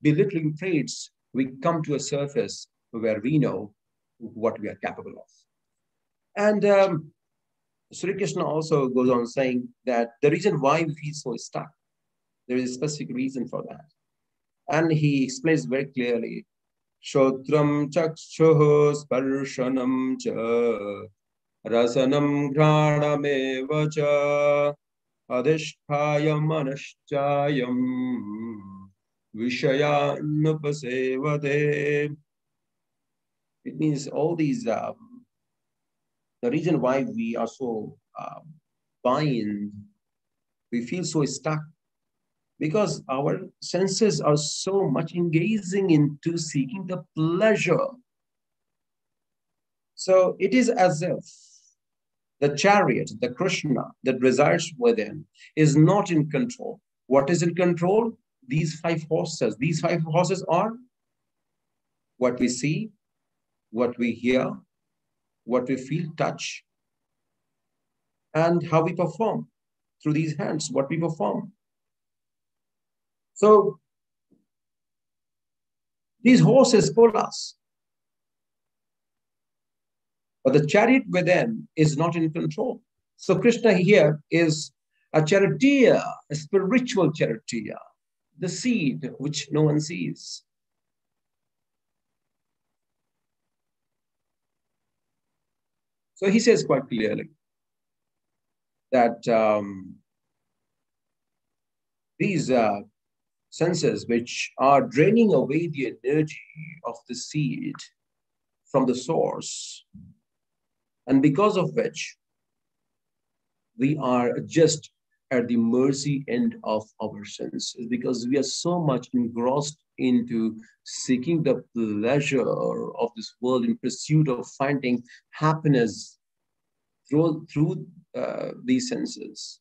belittling traits, we come to a surface where we know what we are capable of. And Sri Krishna also goes on saying that the reason why we feel so stuck, there is a specific reason for that. And he explains very clearly, Shodram chakshuh sparshanam cha rasanam ghranam cha adhishthaya manaschayam vishayanupasevate. It means all these, the reason why we are so bind, we feel so stuck, because our senses are so much engaging into seeking the pleasure. So it is as if the chariot, the Krishna that resides within, is not in control. What is in control? These five horses. These five horses are what we see, what we hear, what we feel, touch, and how we perform through these hands, what we perform. So these horses pull us. But the chariot within is not in control. So Krishna here is a charioteer, a spiritual charioteer, the seed which no one sees. So he says quite clearly that these senses which are draining away the energy of the seed from the source, and because of which we are just at the mercy end of our senses, because we are so much engrossed into seeking the pleasure of this world in pursuit of finding happiness through these senses,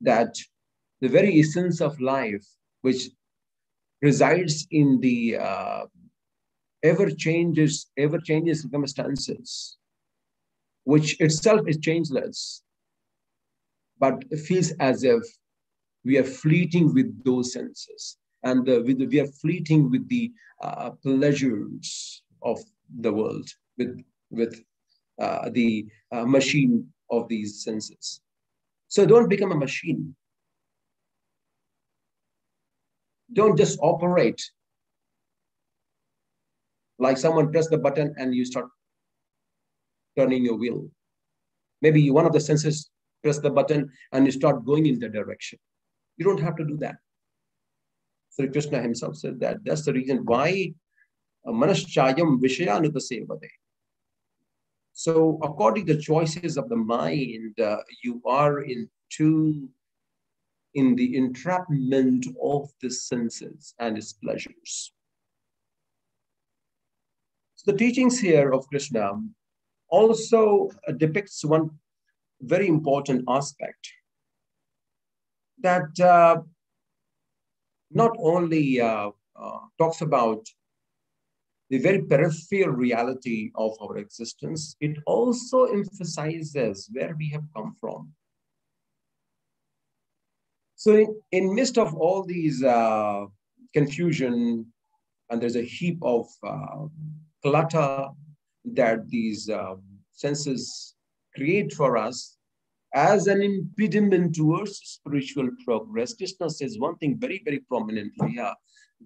that the very essence of life, which resides in the ever-changing circumstances, which itself is changeless, but it feels as if we are fleeting with those senses, and we are fleeting with the pleasures of the world, with the machine of these senses. So don't become a machine. Don't just operate like someone press the button and you start turning your wheel. Maybe one of the senses press the button and you start going in the direction. You don't have to do that. Sri Krishna himself said that. That's the reason why manaschayam vishayanupasevate. So according to the choices of the mind, you are in the entrapment of the senses and its pleasures. So the teachings here of Krishna also depicts one very important aspect, that not only talks about the very peripheral reality of our existence, it also emphasizes where we have come from. So in midst of all these confusion, and there's a heap of clutter that these senses create for us as an impediment towards spiritual progress, Krishna says one thing very, very prominently,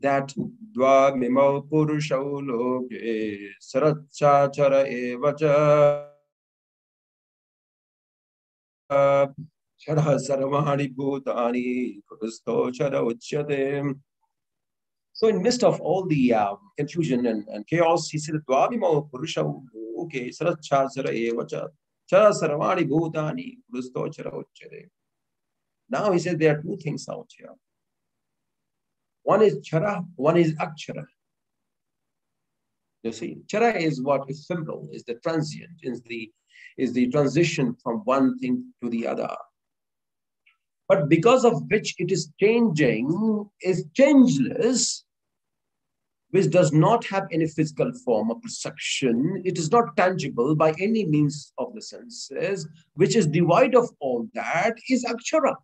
that dvamimau purushau loke sarachachara evacha chara sarvani bhutani kutusto chara uchyate. So in midst of all the confusion and chaos, he said, dvamimau purushau loke sarachachara evacha chara sarvani bhutani kutusto chara uchyate. Now he said there are two things out here. One is chara, one is akshara. You see, chara is what is ephemeral, is the transient, is the transition from one thing to the other. But because of which it is changing, is changeless, which does not have any physical form or perception. It is not tangible by any means of the senses, which is devoid of all that, is akshara,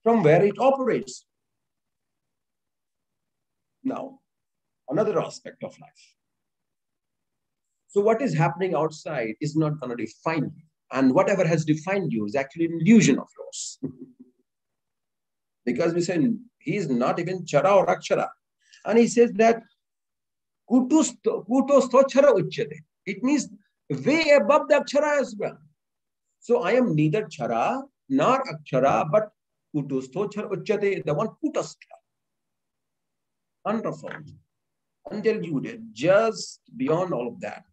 from where it operates. Now, another aspect of life. So what is happening outside is not going to define you. And whatever has defined you is actually an illusion of yours. Because we say he is not even chara or akshara. And he says that kutosto chara uchyate. It means way above the akshara as well. So I am neither chara nor akshara, but kutosto chara uchyate, the one kutastha. Unruffled, undiluted, just beyond all of that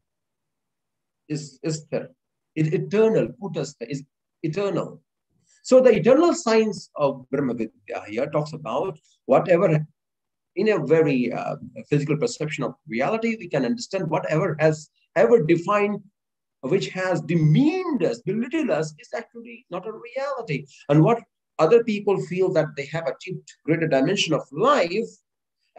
is there. It's eternal. Kutastha is eternal. So the eternal science of Brahmavidya here talks about whatever, in a very physical perception of reality, we can understand whatever has ever defined, which has demeaned us, belittled us, is actually not a reality. And what other people feel that they have achieved greater dimension of life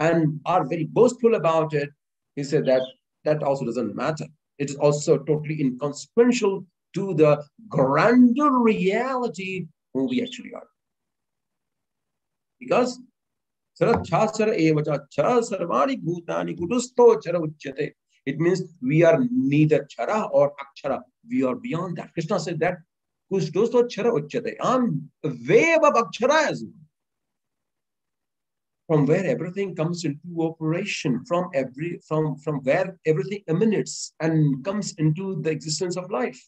and are very boastful about it, he said that also doesn't matter. It is also totally inconsequential to the grander reality who we actually are. Because it means we are neither chara or akshara. We are beyond that. Krishna said that I'm way above akshara as well. From where everything comes into operation, from where everything emanates and comes into the existence of life.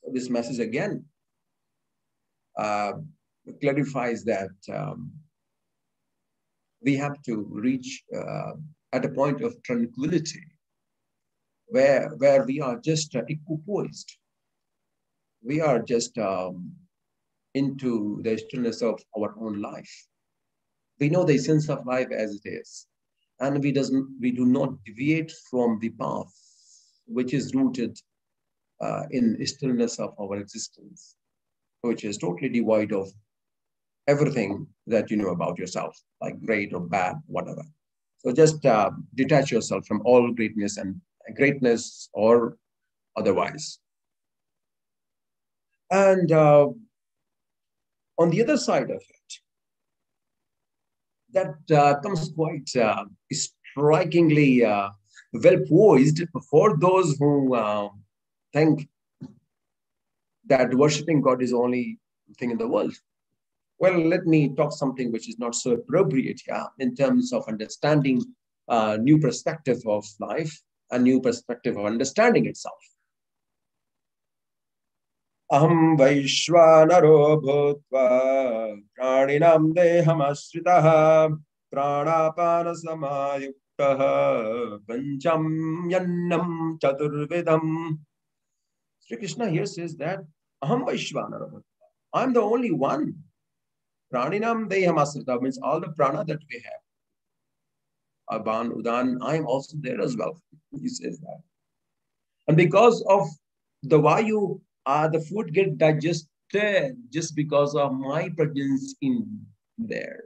So this message again clarifies that we have to reach at a point of tranquility where we are just equipoised. We are just into the stillness of our own life. We know the essence of life as it is, and we do not deviate from the path which is rooted in stillness of our existence, which is totally devoid of everything that you know about yourself, like great or bad, whatever. So just detach yourself from all greatness or otherwise. And on the other side of it, that comes quite strikingly well poised for those who think that worshipping God is the only thing in the world. Well, let me talk something which is not so appropriate here in terms of understanding a new perspective of life, a new perspective of understanding itself. Aham Vaishwanaro Bhutva Praninam Dehamashritaha Pranapana Samayuktaha Pancham Yannam Chaturvidam. Sri Krishna here says that Aham Vaishwanaro Bhutva. I'm the only one. Praninam Dehamashritaha means all the prana that we have. Aban, Udan, I am also there as well. He says that. And because of the Vayu, the food get digested just because of my presence in there.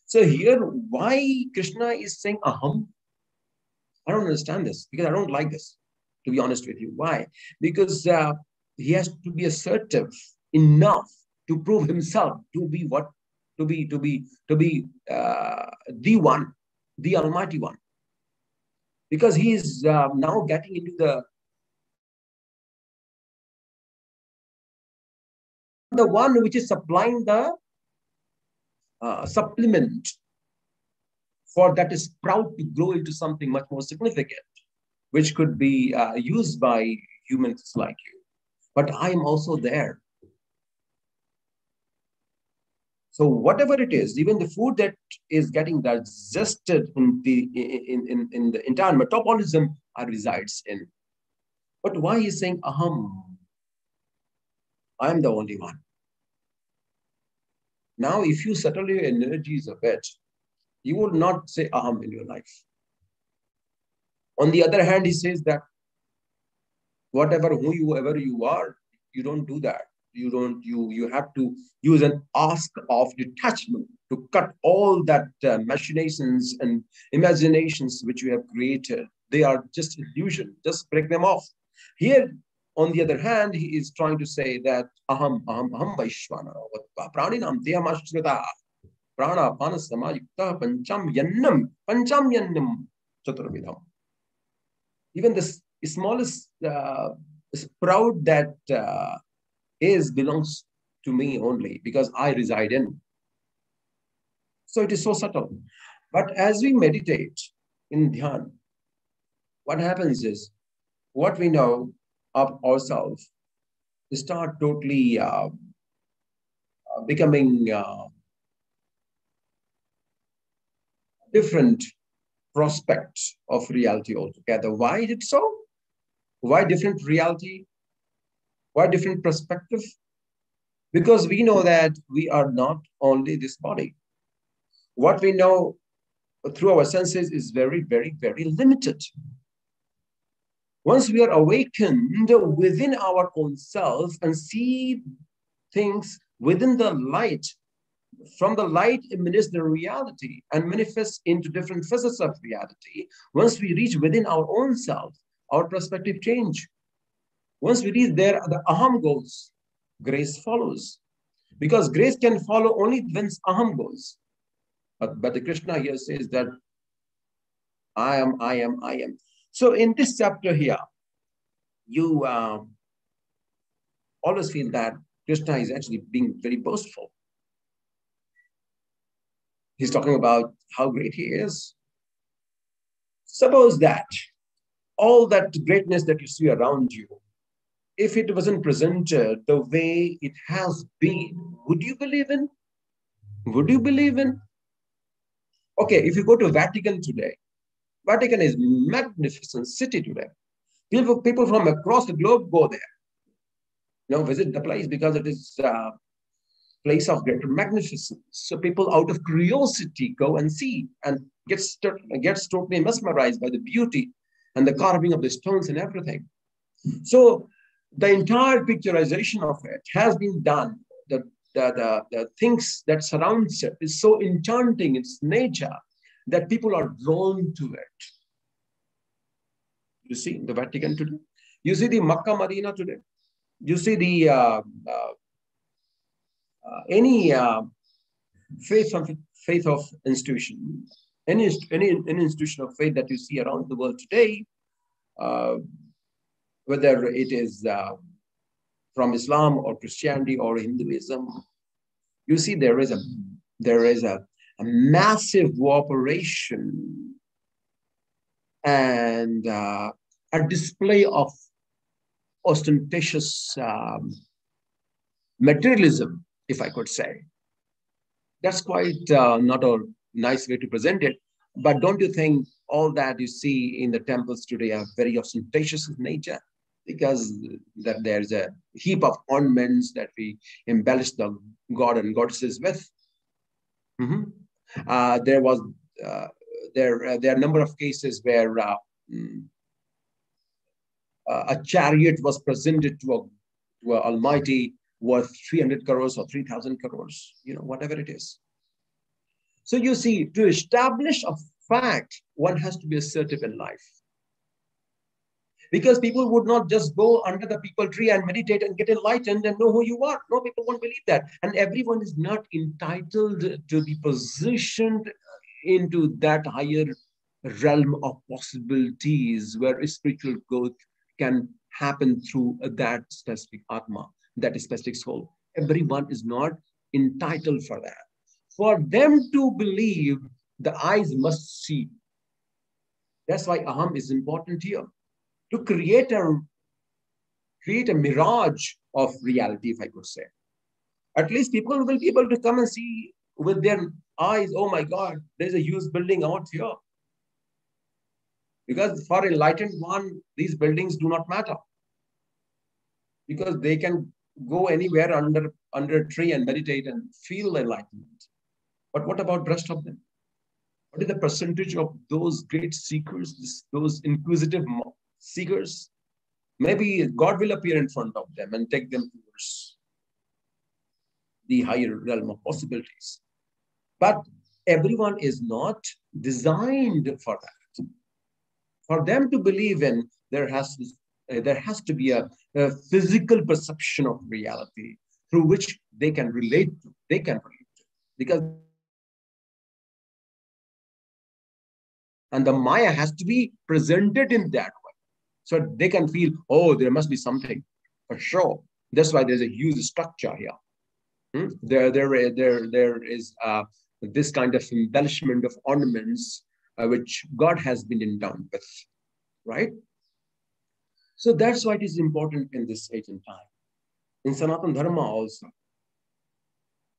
So here, why Krishna is saying aham? I don't understand this because I don't like this, to be honest with you. Why? Because he has to be assertive enough to prove himself to be what? To be the one, the Almighty One. Because he is now getting into the one which is supplying the supplement for that sprout to grow into something much more significant, which could be used by humans like you. But I am also there. So whatever it is, even the food that is getting digested in the entire metabolism resides in. But why is saying aham? I am the only one. Now, if you settle your energies a bit, you will not say aham in your life. On the other hand, he says that whoever you are, you don't do that. You have to use an ask of detachment to cut all that machinations and imaginations which you have created. They are just illusion. Just break them off. Here, on the other hand, he is trying to say that aham vaishwana praninam dehamashrita prana panasamayukta pancham yannam chaturvidam. Even the smallest sprout that belongs to me only because I reside in. So it is so subtle. But as we meditate in dhyan, what happens is what we know of ourselves start totally becoming different prospects of reality altogether. Why is it so? Why different reality? Why different perspective? Because we know that we are not only this body. What we know through our senses is very, very, very limited. Once we are awakened within our own self and see things within the light, from the light emanates the reality and manifests into different facets of reality. Once we reach within our own self, our perspective change. Once we reach there, the aham goes, grace follows. Because grace can follow only when aham goes. But the Krishna here says that I am. So in this chapter here, you always feel that Krishna is actually being very boastful. He's talking about how great he is. Suppose that all that greatness that you see around you, if it wasn't presented the way it has been, would you believe in? Would you believe in? Okay, if you go to Vatican today, Vatican is a magnificent city today. People from across the globe go there. Visit the place because it is a place of greater magnificence. So people out of curiosity go and see and gets totally mesmerized by the beauty and the carving of the stones and everything. So the entire picturization of it has been done. The the things that surrounds it is so enchanting in its nature that people are drawn to it. You see the Vatican today. You see the Makkah Medina today. You see the any faith of institution, any institution of faith that you see around the world today, whether it is from Islam or Christianity or Hinduism, you see there is a massive cooperation and a display of ostentatious materialism, if I could say. That's quite not a nice way to present it. But don't you think all that you see in the temples today are very ostentatious in nature? Because that there's a heap of ornaments that we embellish the god and goddesses with. There are a number of cases where a chariot was presented to a Almighty worth 300 crores or 3,000 crores, whatever it is. So you see, to establish a fact, one has to be assertive in life. Because people would not just go under the peepal tree and meditate and get enlightened and know who you are. No, people won't believe that. And everyone is not entitled to be positioned into that higher realm of possibilities where spiritual growth can happen through that specific Atma, that specific soul. Everyone is not entitled for that. For them to believe, the eyes must see. That's why Aham is important here. To create a mirage of reality, if I could say. At least people will be able to come and see with their eyes, oh my God, there's a huge building out here. Because for enlightened one, these buildings do not matter. Because they can go anywhere under a tree and meditate and feel enlightenment. But what about the rest of them? What is the percentage of those great seekers, those inquisitive seekers? Maybe God will appear in front of them and take them towards the higher realm of possibilities. But everyone is not designed for that. For them to believe in, there has to be a physical perception of reality through which they can relate to. Because and the Maya has to be presented in that way. So they can feel, oh, there must be something for sure. That's why there's a huge structure here. There is this kind of embellishment of ornaments which God has been endowed with, right? So that's why it is important in this age and time. In Sanatana Dharma also,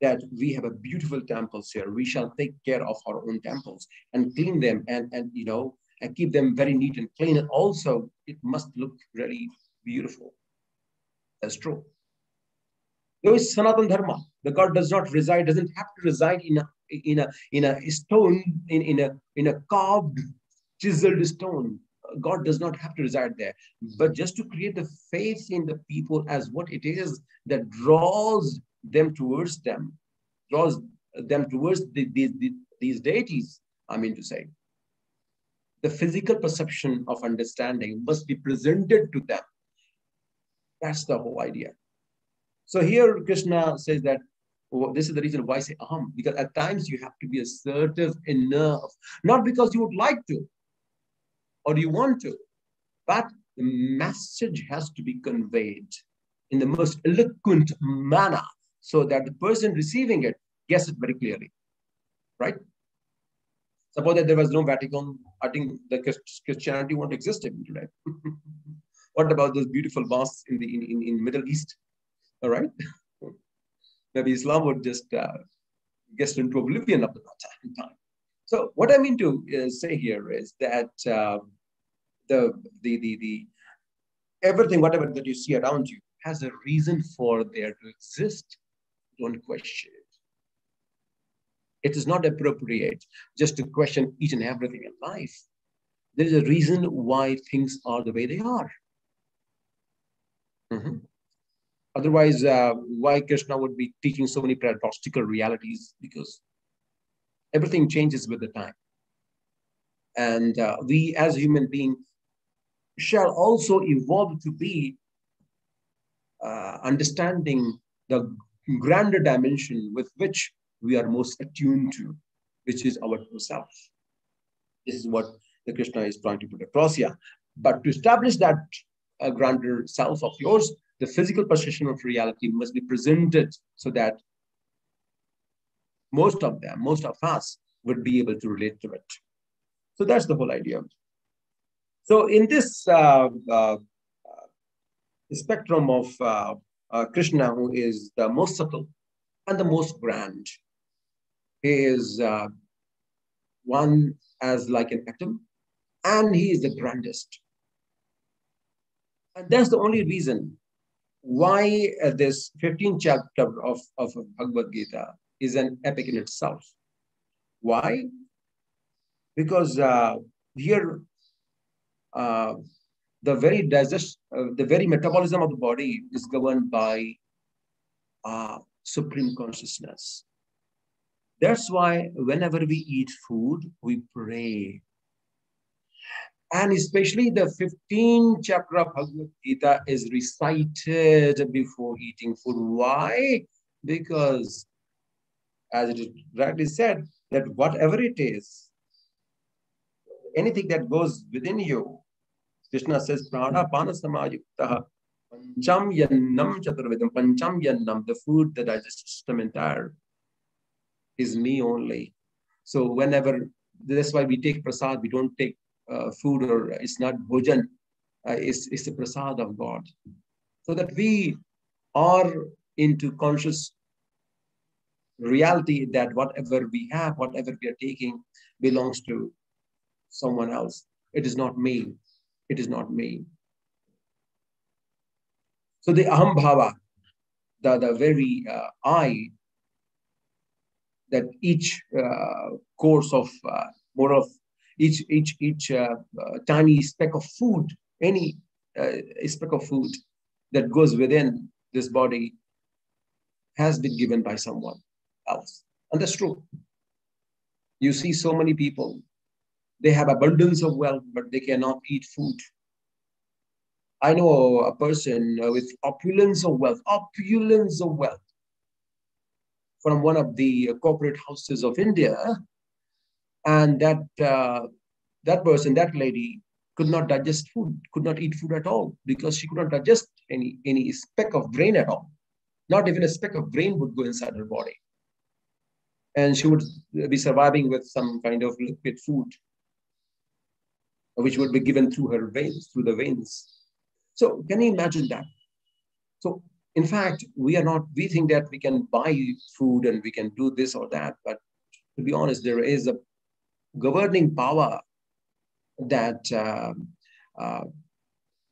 that we have a beautiful temples here. We shall take care of our own temples and clean them and keep them very neat and clean. And also, it must look really beautiful. That's true. There is Sanatana Dharma. The God doesn't have to reside in a stone, in a carved, chiseled stone. God does not have to reside there, but just to create the faith in the people as what it is that draws them towards these deities. I mean to say, the physical perception of understanding must be presented to them. That's the whole idea. So here Krishna says that this is the reason why I say aham, because at times you have to be assertive enough, not because you would like to or you want to, but the message has to be conveyed in the most eloquent manner so that the person receiving it gets it very clearly, right? Suppose that there was no Vatican, I think the Christianity won't exist even today. What about those beautiful mosques in Middle East? All right, maybe Islam would just get into oblivion up to that time. So what I mean to say here is that the everything, whatever that you see around you, has a reason for there to exist. Don't question it. It is not appropriate just to question each and everything in life. There is a reason why things are the way they are. Otherwise, why Krishna would be teaching so many paradoxical realities? Because everything changes with the time. And we as human beings shall also evolve to be understanding the grander dimension with which we are most attuned to, which is our true self. This is what the Krishna is trying to put across here. But to establish that grander self of yours, the physical perception of reality must be presented so that most of us would be able to relate to it. So that's the whole idea. So in this spectrum of Krishna, who is the most subtle and the most grand, he is one as like an atom, and he is the grandest. And that's the only reason why this 15th chapter of Bhagavad Gita is an epic in itself. Why? Because here the very metabolism of the body is governed by supreme consciousness. That's why whenever we eat food, we pray. And especially the 15th chapter of Bhagavad Gita is recited before eating food. Why? Because, as it is rightly said, that whatever it is, anything that goes within you, Krishna says, Prana Pana Samayuktaha, Pancham Yannam Chaturvedam, Pancham Yannam, the food, the digestive system entire, is me only. So whenever, that's why we take prasad, we don't take food, or it's not bhojan, it's the prasad of God. So that we are into conscious reality that whatever we have, whatever we are taking, belongs to someone else. It is not me. It is not me. So the aham bhava, the very I, that each course of more of each tiny speck of food, any speck of food that goes within this body has been given by someone else. And that's true. You see so many people, they have abundance of wealth, but they cannot eat food. I know a person with opulence of wealth, from one of the corporate houses of India. And that person, that lady, could not digest food, could not eat food at all, because she could not digest any speck of grain at all. Not even a speck of grain would go inside her body. And she would be surviving with some kind of liquid food, which would be given through her veins, through the veins. So can you imagine that? So in fact, we think that we can buy food and we can do this or that. But to be honest, there is a governing power that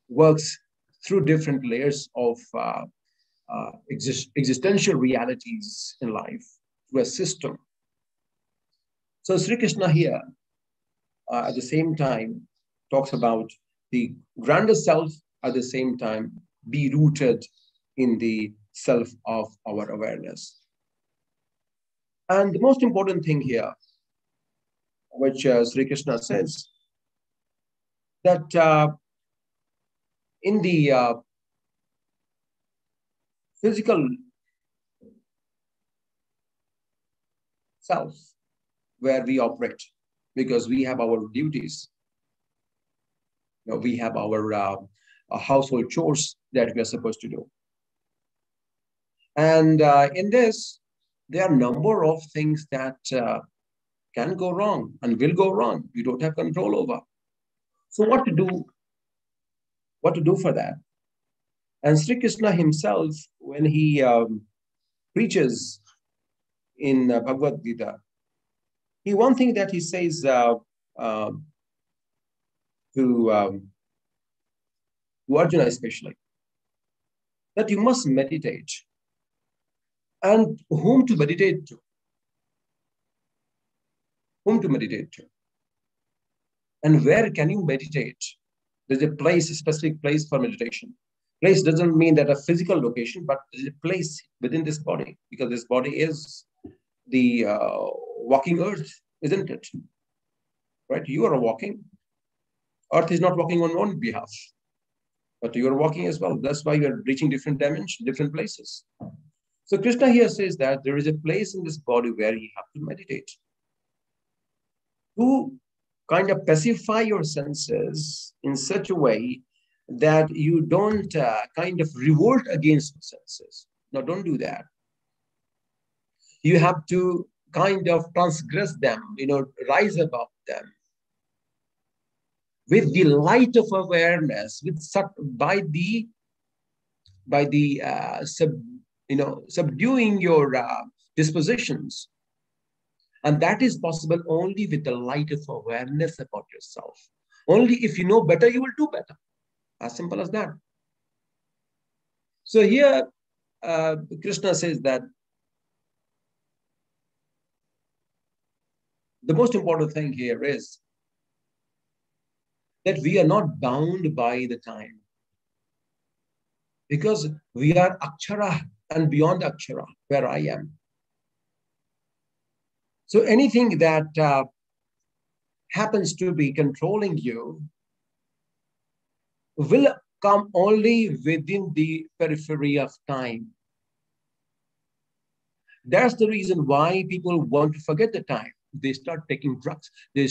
works through different layers of existential realities in life, through a system. So Sri Krishna here, at the same time, talks about the grander self, at the same time, be rooted in the self of our awareness. And the most important thing here, which Sri Krishna says, that in the physical self where we operate, because we have our duties, we have our household chores that we are supposed to do. And in this, there are a number of things that can go wrong and will go wrong. You don't have control over. So what to do? What to do for that? And Sri Krishna himself, when he preaches in Bhagavad Gita, one thing that he says to Arjuna especially, that you must meditate. And whom to meditate to? Whom to meditate to? And where can you meditate? There's a place, a specific place for meditation. Place doesn't mean that a physical location, but a place within this body, because this body is the walking earth, isn't it? Right? You are walking. Earth is not walking on own behalf, but you are walking as well. That's why you are reaching different dimensions, different places. So Krishna here says that there is a place in this body where you have to meditate. To kind of pacify your senses in such a way that you don't kind of revolt against the senses. No, don't do that. You have to kind of transgress them, rise above them. With the light of awareness, subduing your dispositions. And that is possible only with the light of awareness about yourself. Only if you know better, you will do better. As simple as that. So here, Krishna says that the most important thing here is that we are not bound by the time. Because we are Akshara and beyond Akshara, where I am. So anything that happens to be controlling you will come only within the periphery of time. That's the reason why people want to forget the time. They start taking drugs. They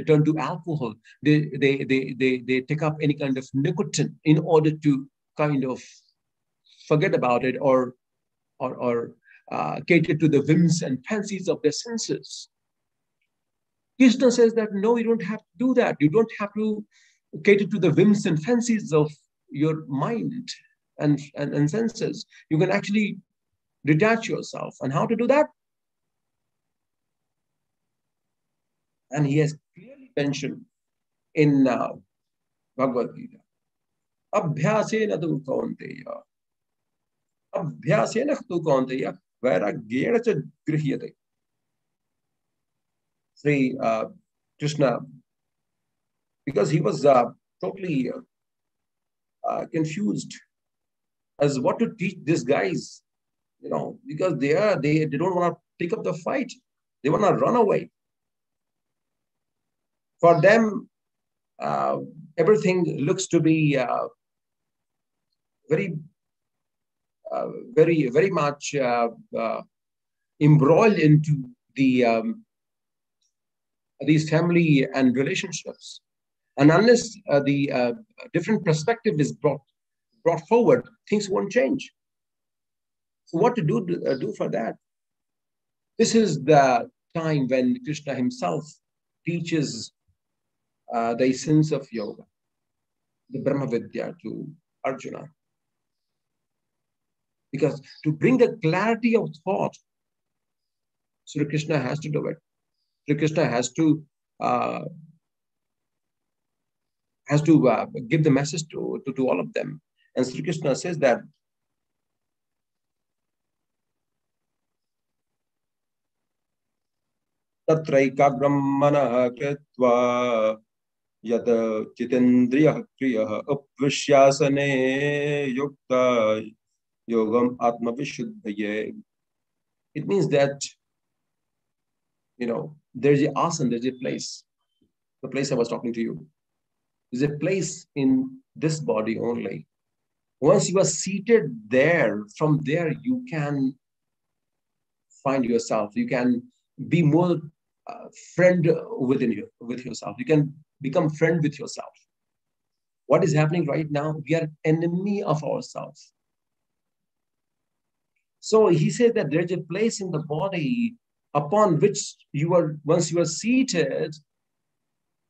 turn to alcohol. They take up any kind of nicotine in order to kind of forget about it or cater to the whims and fancies of their senses. Krishna says that no, you don't have to do that. You don't have to cater to the whims and fancies of your mind and senses. You can actually detach yourself. And how to do that? And he has clearly mentioned in Bhagavad Gita, Abhyasena tu kaunteya. Abhyasena tu kaunteya vairagyena cha grihyate. Sri Krishna, because he was totally confused as what to teach these guys, because they don't want to pick up the fight. They want to run away. For them, everything looks to be very much embroiled into these family and relationships. And unless the different perspective is brought forward, things won't change. So what to do for that? This is the time when Krishna himself teaches the essence of yoga, the Brahmavidya to Arjuna. Because to bring the clarity of thought, Sri Krishna has to do it. Sri Krishna has to give the message to all of them. And Sri Krishna says that Tatraikagram manah kritva yad chitendriya kriya upvishyasane yukta yogam atma vishuddhaye. It means that, there's a asana, there's a place, the place I was talking to you. There's a place in this body only. Once you are seated there, from there you can find yourself. You can be more friend with yourself. You can become friend with yourself. What is happening right now? We are enemy of ourselves. So he said that there's a place in the body upon which once you are seated,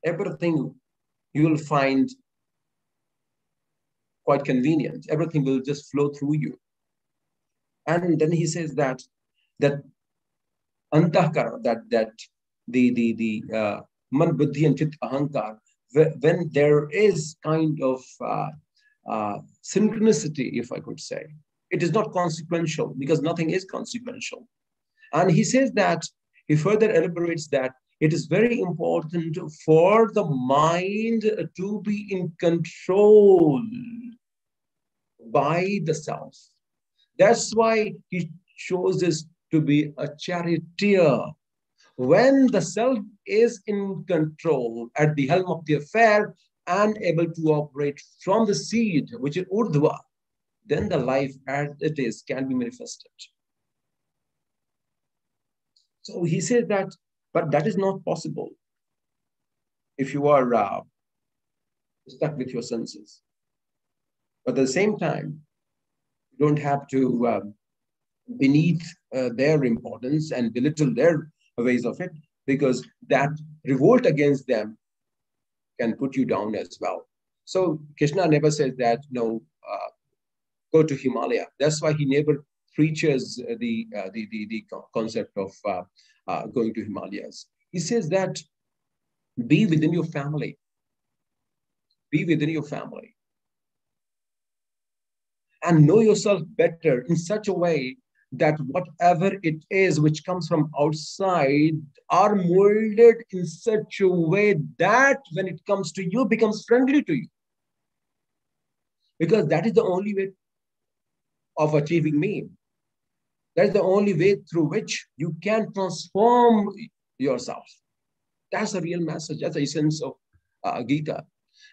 everything you will find quite convenient. Everything will just flow through you. And then he says that antahkara, that the man, buddhi and chit ahankar, when there is kind of synchronicity, if I could say, it is not consequential, because nothing is consequential. And he says that, he further elaborates that it is very important for the mind to be in control by the self. That's why he chose us to be a charioteer. When the self is in control, at the helm of the affair, and able to operate from the seed, which is Urdhva, then the life as it is can be manifested. So he says that, but that is not possible if you are stuck with your senses. But at the same time, you don't have to beneath their importance and belittle their ways of it, because that revolt against them can put you down as well. So Krishna never says that, no, go to Himalaya. That's why he never preaches the concept of going to Himalayas. He says that be within your family. Be within your family. And know yourself better in such a way that whatever it is which comes from outside are molded in such a way that when it comes to you, becomes friendly to you. Because that is the only way of achieving me. That is the only way through which you can transform yourself. That's the real message. That's the essence of Gita.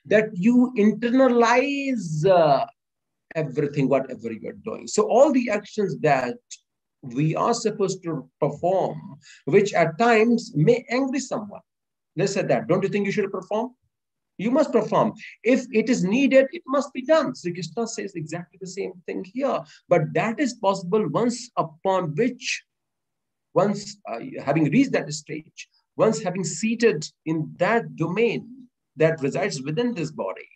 That you internalize everything, whatever you're doing. So all the actions that we are supposed to perform, which at times may anger someone. Let's say that. Don't you think you should perform? You must perform. If it is needed, it must be done. Sri Krishna says exactly the same thing here. But that is possible once having reached that stage, once having seated in that domain that resides within this body.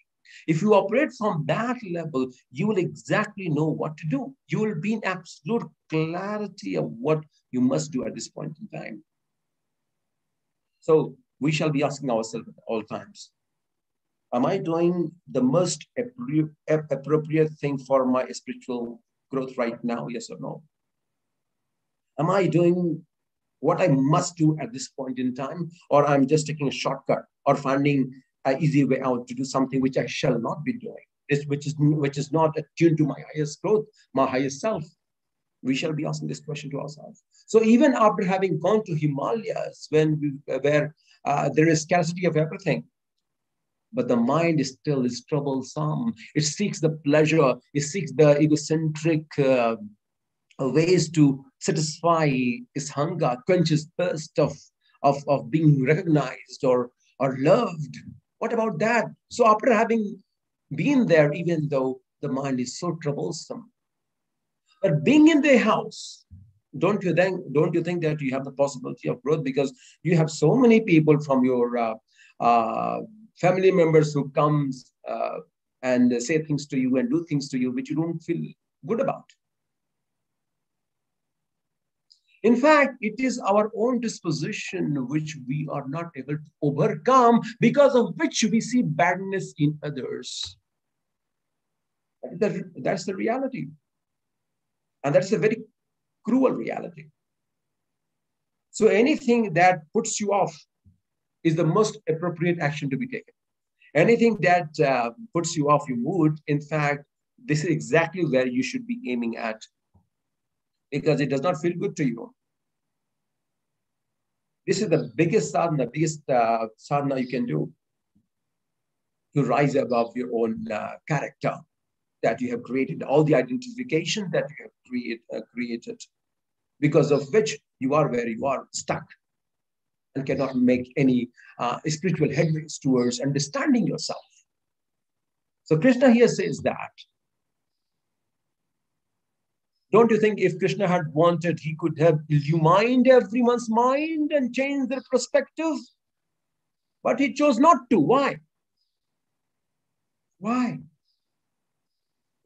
If you operate from that level, you will exactly know what to do. You will be in absolute clarity of what you must do at this point in time. So we shall be asking ourselves at all times, am I doing the most appropriate thing for my spiritual growth right now? Yes or no? Am I doing what I must do at this point in time? Or I'm just taking a shortcut or finding an easy way out to do something which I shall not be doing, which is not attuned to my highest growth, my highest self? We shall be asking this question to ourselves. So even after having gone to Himalayas, where there is scarcity of everything, but the mind still is troublesome. It seeks the pleasure. It seeks the egocentric ways to satisfy its hunger, quench its thirst of being recognized or loved. What about that? So after having been there, even though the mind is so troublesome, but being in the house, don't you think that you have the possibility of growth? Because you have so many people from your family members who comes and say things to you and do things to you which you don't feel good about. In fact, it is our own disposition which we are not able to overcome, because of which we see badness in others. That's the reality. And that's a very cruel reality. So anything that puts you off is the most appropriate action to be taken. Anything that puts you off your mood, in fact, this is exactly where you should be aiming at, because it does not feel good to you. This is the biggest sadhana, sadhana you can do to rise above your own character that you have created, all the identification that you have created, because of which you are where you are, stuck, and cannot make any spiritual headways towards understanding yourself. So Krishna here says that. Don't you think if Krishna had wanted, he could have illumined everyone's mind and changed their perspective? But he chose not to. Why? Why?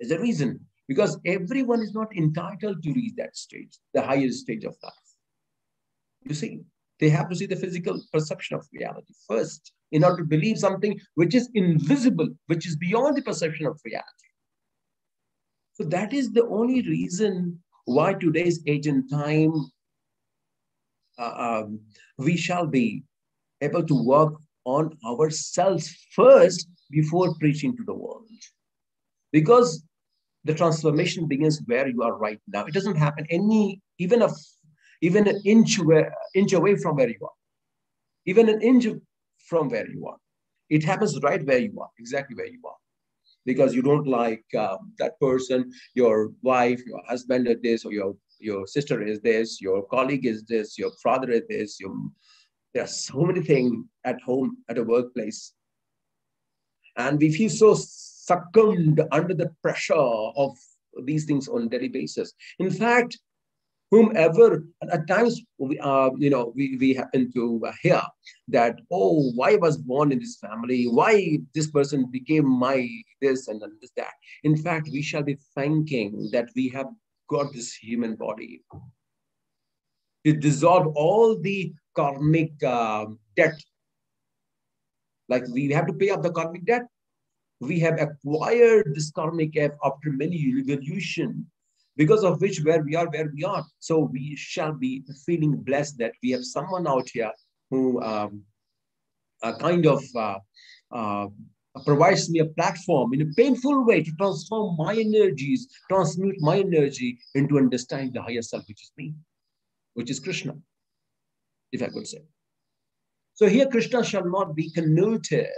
There's a reason. Because everyone is not entitled to reach that stage, the highest stage of life. You see, they have to see the physical perception of reality first in order to believe something which is invisible, which is beyond the perception of reality. So that is the only reason why today's age and time we shall be able to work on ourselves first before preaching to the world. Because the transformation begins where you are right now. It doesn't happen even an inch away from where you are. Even an inch from where you are. It happens right where you are, exactly where you are. Because you don't like that person, your wife, your husband is this, or your sister is this, your colleague is this, your father is this. There are so many things at home, at a workplace. And we feel so succumbed under the pressure of these things on a daily basis. In fact, whomever, at times, we happen to hear that, oh, why I was born in this family, why this person became my this and this, that. In fact, we shall be thanking that we have got this human body. To dissolve all the karmic debt. Like we have to pay up the karmic debt. We have acquired this karmic debt after many evolution, because of which where we are. So we shall be feeling blessed that we have someone out here who provides me a platform in a painful way to transform my energies, transmute my energy into understanding the higher self, which is me, which is Krishna, if I could say. So here Krishna shall not be connoted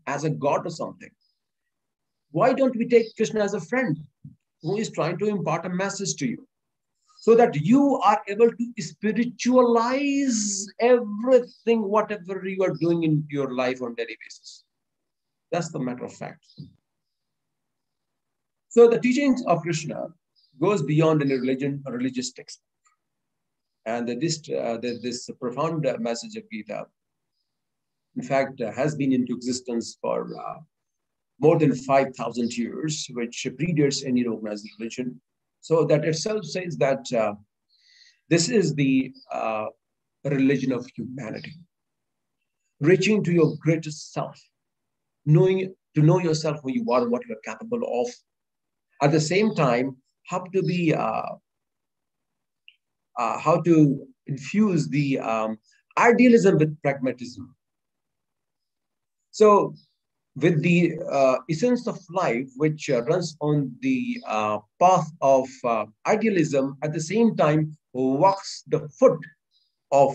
as a god or something. Why don't we take Krishna as a friend who is trying to impart a message to you, so that you are able to spiritualize everything, whatever you are doing in your life on a daily basis. That's the matter of fact. So the teachings of Krishna goes beyond any religion or religious text. And this profound message of Gita, in fact, has been into existence for more than 5,000 years, which predates any organized religion. So that itself says that this is the religion of humanity. Reaching to your greatest self, to know yourself, who you are, what you are capable of. At the same time, how to infuse the idealism with pragmatism. So with the essence of life, which runs on the path of idealism, at the same time walks the foot of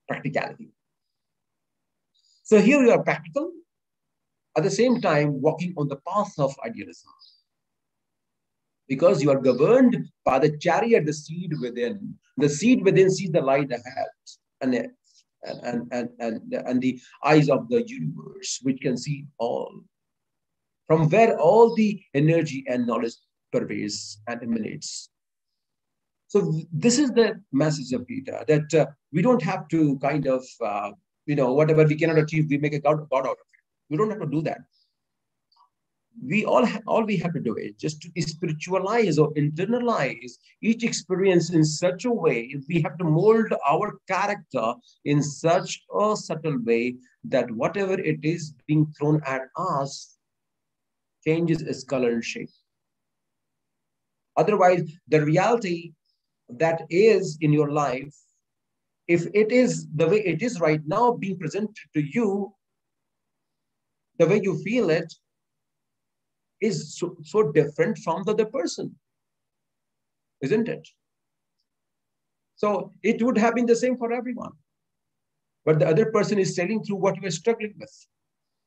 practicality. So here you are practical, at the same time walking on the path of idealism. Because you are governed by the chariot, the seed within. The seed within sees the light ahead and the eyes of the universe, which can see all. From where all the energy and knowledge pervades and emanates. So this is the message of Gita, that we don't have to kind of, whatever we cannot achieve, we make a god out of it. We don't have to do that. All we have to do is just to spiritualize or internalize each experience in such a way. We have to mold our character in such a subtle way that whatever it is being thrown at us changes its color and shape. Otherwise, the reality that is in your life, if it is the way it is right now being presented to you, the way you feel it, is so different from the other person, isn't it? So it would have been the same for everyone. But the other person is sailing through what you are struggling with.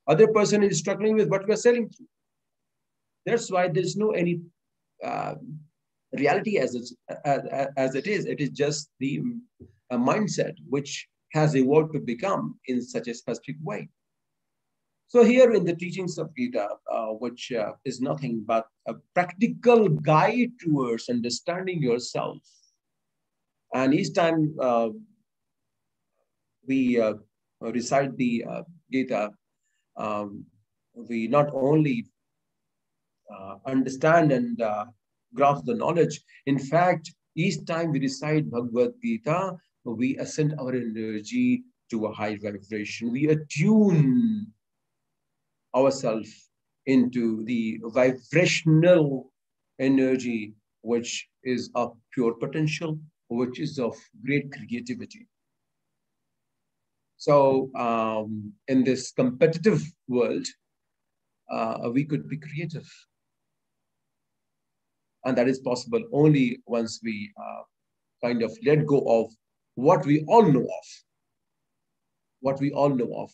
Other person is struggling with what you are sailing through. That's why there's no any reality as it is. It is just the mindset which has evolved to become in such a specific way. So here in the teachings of Gita, which is nothing but a practical guide towards understanding yourself. And each time we recite the Gita, we not only understand and grasp the knowledge. In fact, each time we recite Bhagavad Gita, we ascend our energy to a high vibration. We attune ourselves into the vibrational energy, which is of pure potential, which is of great creativity. So in this competitive world, we could be creative. And that is possible only once we kind of let go of what we all know of. What we all know of.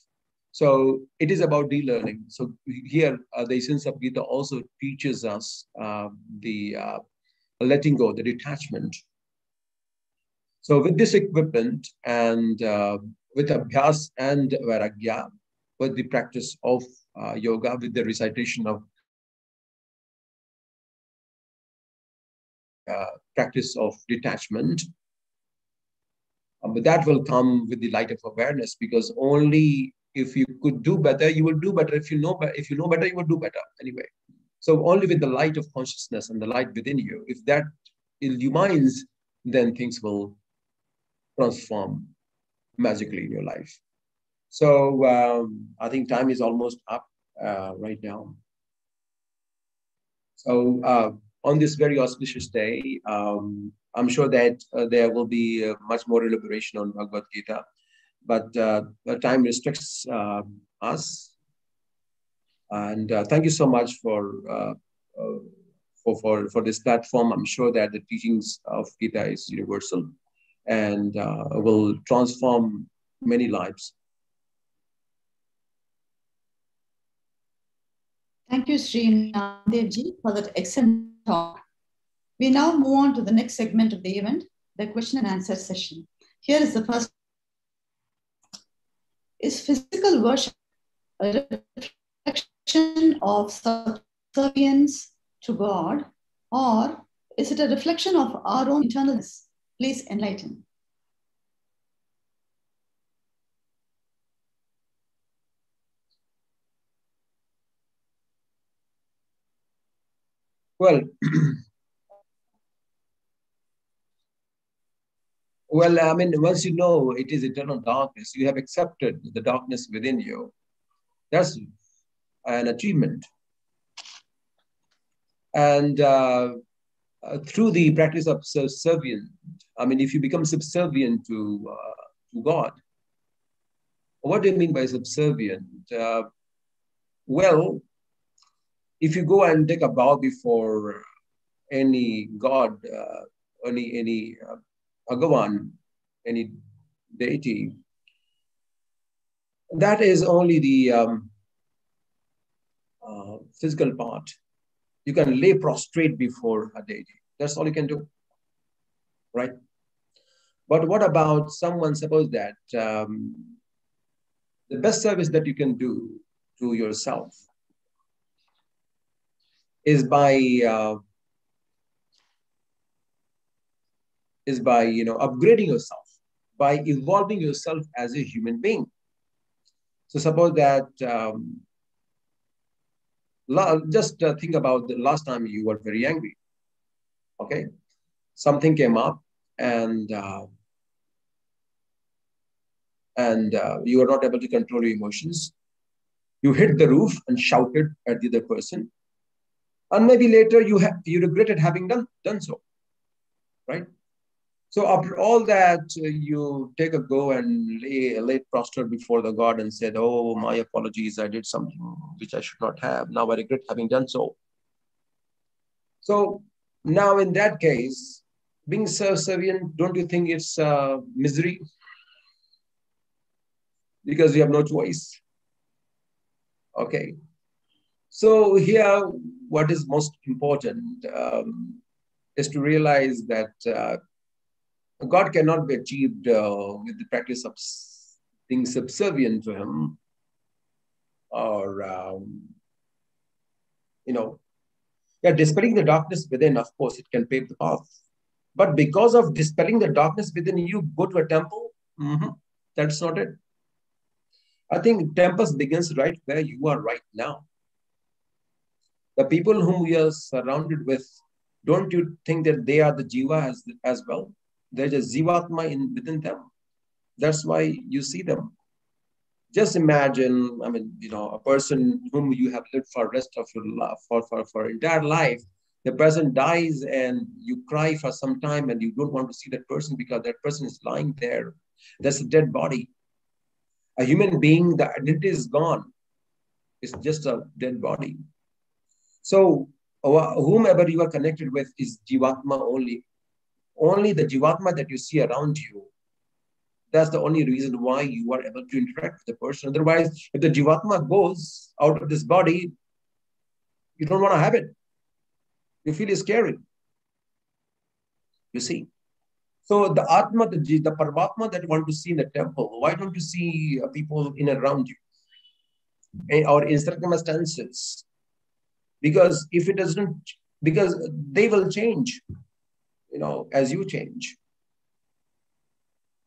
So it is about de-learning. So here, the essence of Gita also teaches us the letting go, the detachment. So with this equipment and with abhyas and vairagya, with the practice of yoga, with the recitation of practice of detachment, but that will come with the light of awareness, because only if you could do better, you will do better. If you know better, you will do better anyway. So only with the light of consciousness and the light within you, if that illumines, then things will transform magically in your life. So I think time is almost up right now. So on this very auspicious day, I'm sure that there will be much more elaboration on Bhagavad Gita, but the time restricts us. And thank you so much for this platform. I'm sure that the teachings of Gita is universal and will transform many lives. Thank you, Shri Naamdeo ji, for that excellent talk. We now move on to the next segment of the event, the question and answer session. Here is the first. Is physical worship a reflection of subservience to God, or is it a reflection of our own internalness? Please enlighten. Well, well, I mean, once you know it is eternal darkness, you have accepted the darkness within you. That's an achievement. And through the practice of subservience, I mean, if you become subservient to God, what do you mean by subservient? Well, if you go and take a bow before any God, any Bhagavan, any deity, that is only the physical part. You can lay prostrate before a deity. That's all you can do, right? But what about someone, suppose that the best service that you can do to yourself is by upgrading yourself, by evolving yourself as a human being. So suppose that just think about the last time you were very angry. Okay, something came up and you were not able to control your emotions. You hit the roof and shouted at the other person, and maybe later you regretted having done so, right? So after all that, you take a go and lay prostrate before the God and said, "Oh, my apologies, I did something which I should not have. Now I regret having done so." So now in that case, being subservient, don't you think it's misery? Because you have no choice. Okay. So here, what is most important is to realize that God cannot be achieved with the practice of being subservient to Him, or dispelling the darkness within. Of course, it can pave the path, but because of dispelling the darkness within, you go to a temple. That's not it. I think temples begins right where you are right now. The people whom we are surrounded with, don't you think that they are the jiva as well? There's a jivatma within them. That's why you see them. Just imagine, I mean, a person whom you have lived for the rest of your life, for entire life. The person dies and you cry for some time and you don't want to see that person because that person is lying there. That's a dead body. A human being, the identity is gone. It's just a dead body. So whomever you are connected with is Jivatma only. Only the Jivatma that you see around you. That's the only reason why you are able to interact with the person. Otherwise, if the Jivatma goes out of this body, you don't want to have it. You feel it's scary. You see. So the Atma, the Paramatma that you want to see in the temple, why don't you see people in and around you or in circumstances? Because if it doesn't, because they will change, as you change.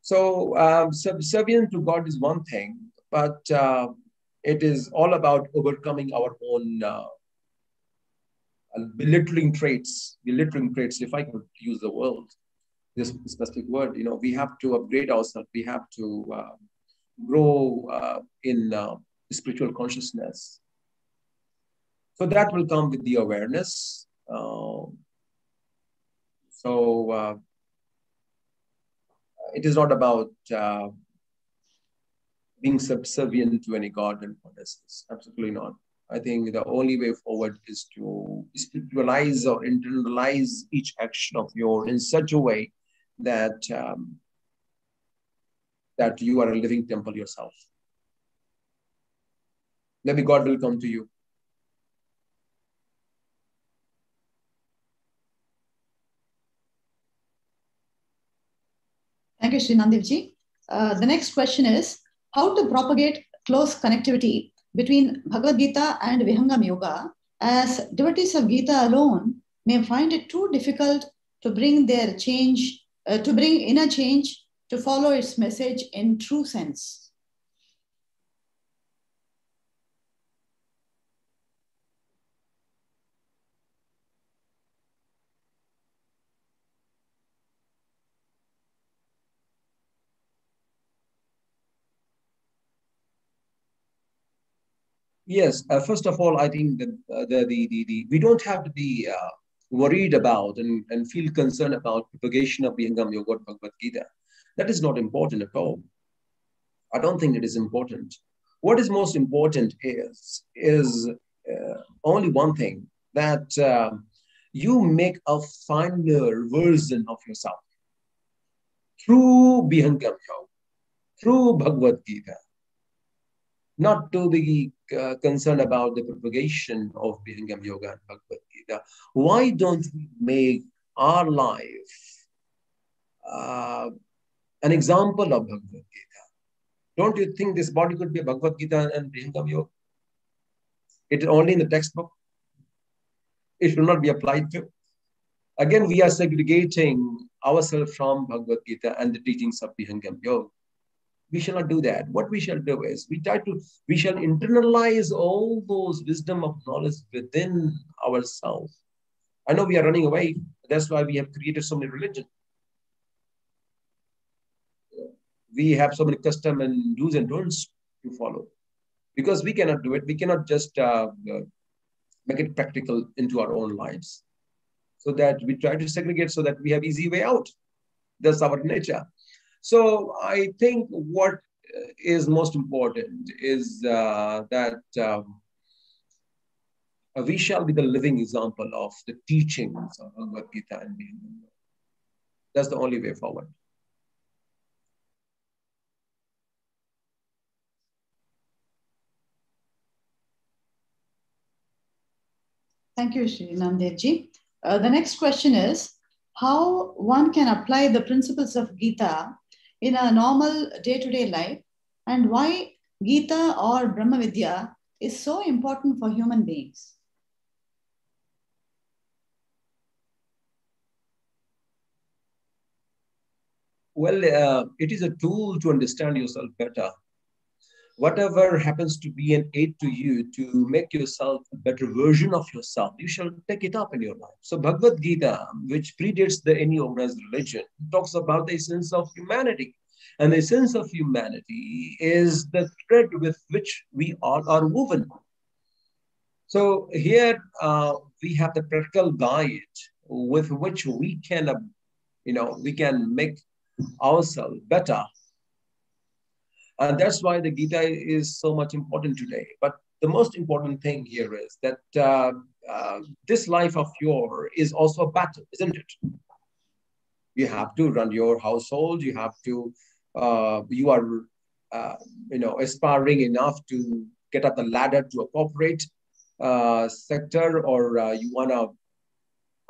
So subservient to God is one thing, but it is all about overcoming our own belittling traits, if I could use the word. This specific word, we have to upgrade ourselves. We have to grow in spiritual consciousness. So that will come with the awareness. It is not about being subservient to any god and goddesses. Absolutely not. I think the only way forward is to spiritualize or internalize each action of yours in such a way that that you are a living temple yourself. Maybe God will come to you. Thank you, Shri Namdeo-ji. The next question is how to propagate close connectivity between Bhagavad Gita and Vihangam Yoga, as devotees of Gita alone may find it too difficult to bring their change, to bring inner change to follow its message in true sense. Yes, first of all, I think that we don't have to be worried about and feel concerned about propagation of Vihangam Yoga Bhagavad Gita. That is not important at all. I don't think it is important. What is most important is only one thing, that you make a finer version of yourself through Vihangam Yoga, through Bhagavad Gita. Not to be concerned about the propagation of Vihangam Yoga and Bhagavad Gita. Why don't we make our life an example of Bhagavad Gita? Don't you think this body could be a Bhagavad Gita and Vihangam Yoga? It is only in the textbook. It will not be applied to. Again, we are segregating ourselves from Bhagavad Gita and the teachings of Vihangam Yoga. We shall not do that. What we shall do is we shall internalize all those wisdom of knowledge within ourselves. I know we are running away. That's why we have created so many religions. We have so many custom and do's and don'ts to follow. Because we cannot do it. We cannot just make it practical into our own lives. So that we try to segregate so that we have easy way out. That's our nature. So I think what is most important is that we shall be the living example of the teachings of Bhagavad Gita and Vihangam. That's the only way forward. Thank you, Shri Namdeo-ji. The next question is how one can apply the principles of Gita in a normal day-to-day life, and why Gita or Brahmavidya is so important for human beings. Well, it is a tool to understand yourself better. Whatever happens to be an aid to you to make yourself a better version of yourself, you shall take it up in your life. So Bhagavad Gita, which predates any organized religion, talks about the essence of humanity. And the essence of humanity is the thread with which we all are woven. So here we have the practical guide with which we can, we can make ourselves better. And that's why the Gita is so much important today. But the most important thing here is that this life of yours is also a battle, isn't it? You have to run your household. You have to, you are, aspiring enough to get up the ladder to a corporate sector, or you want to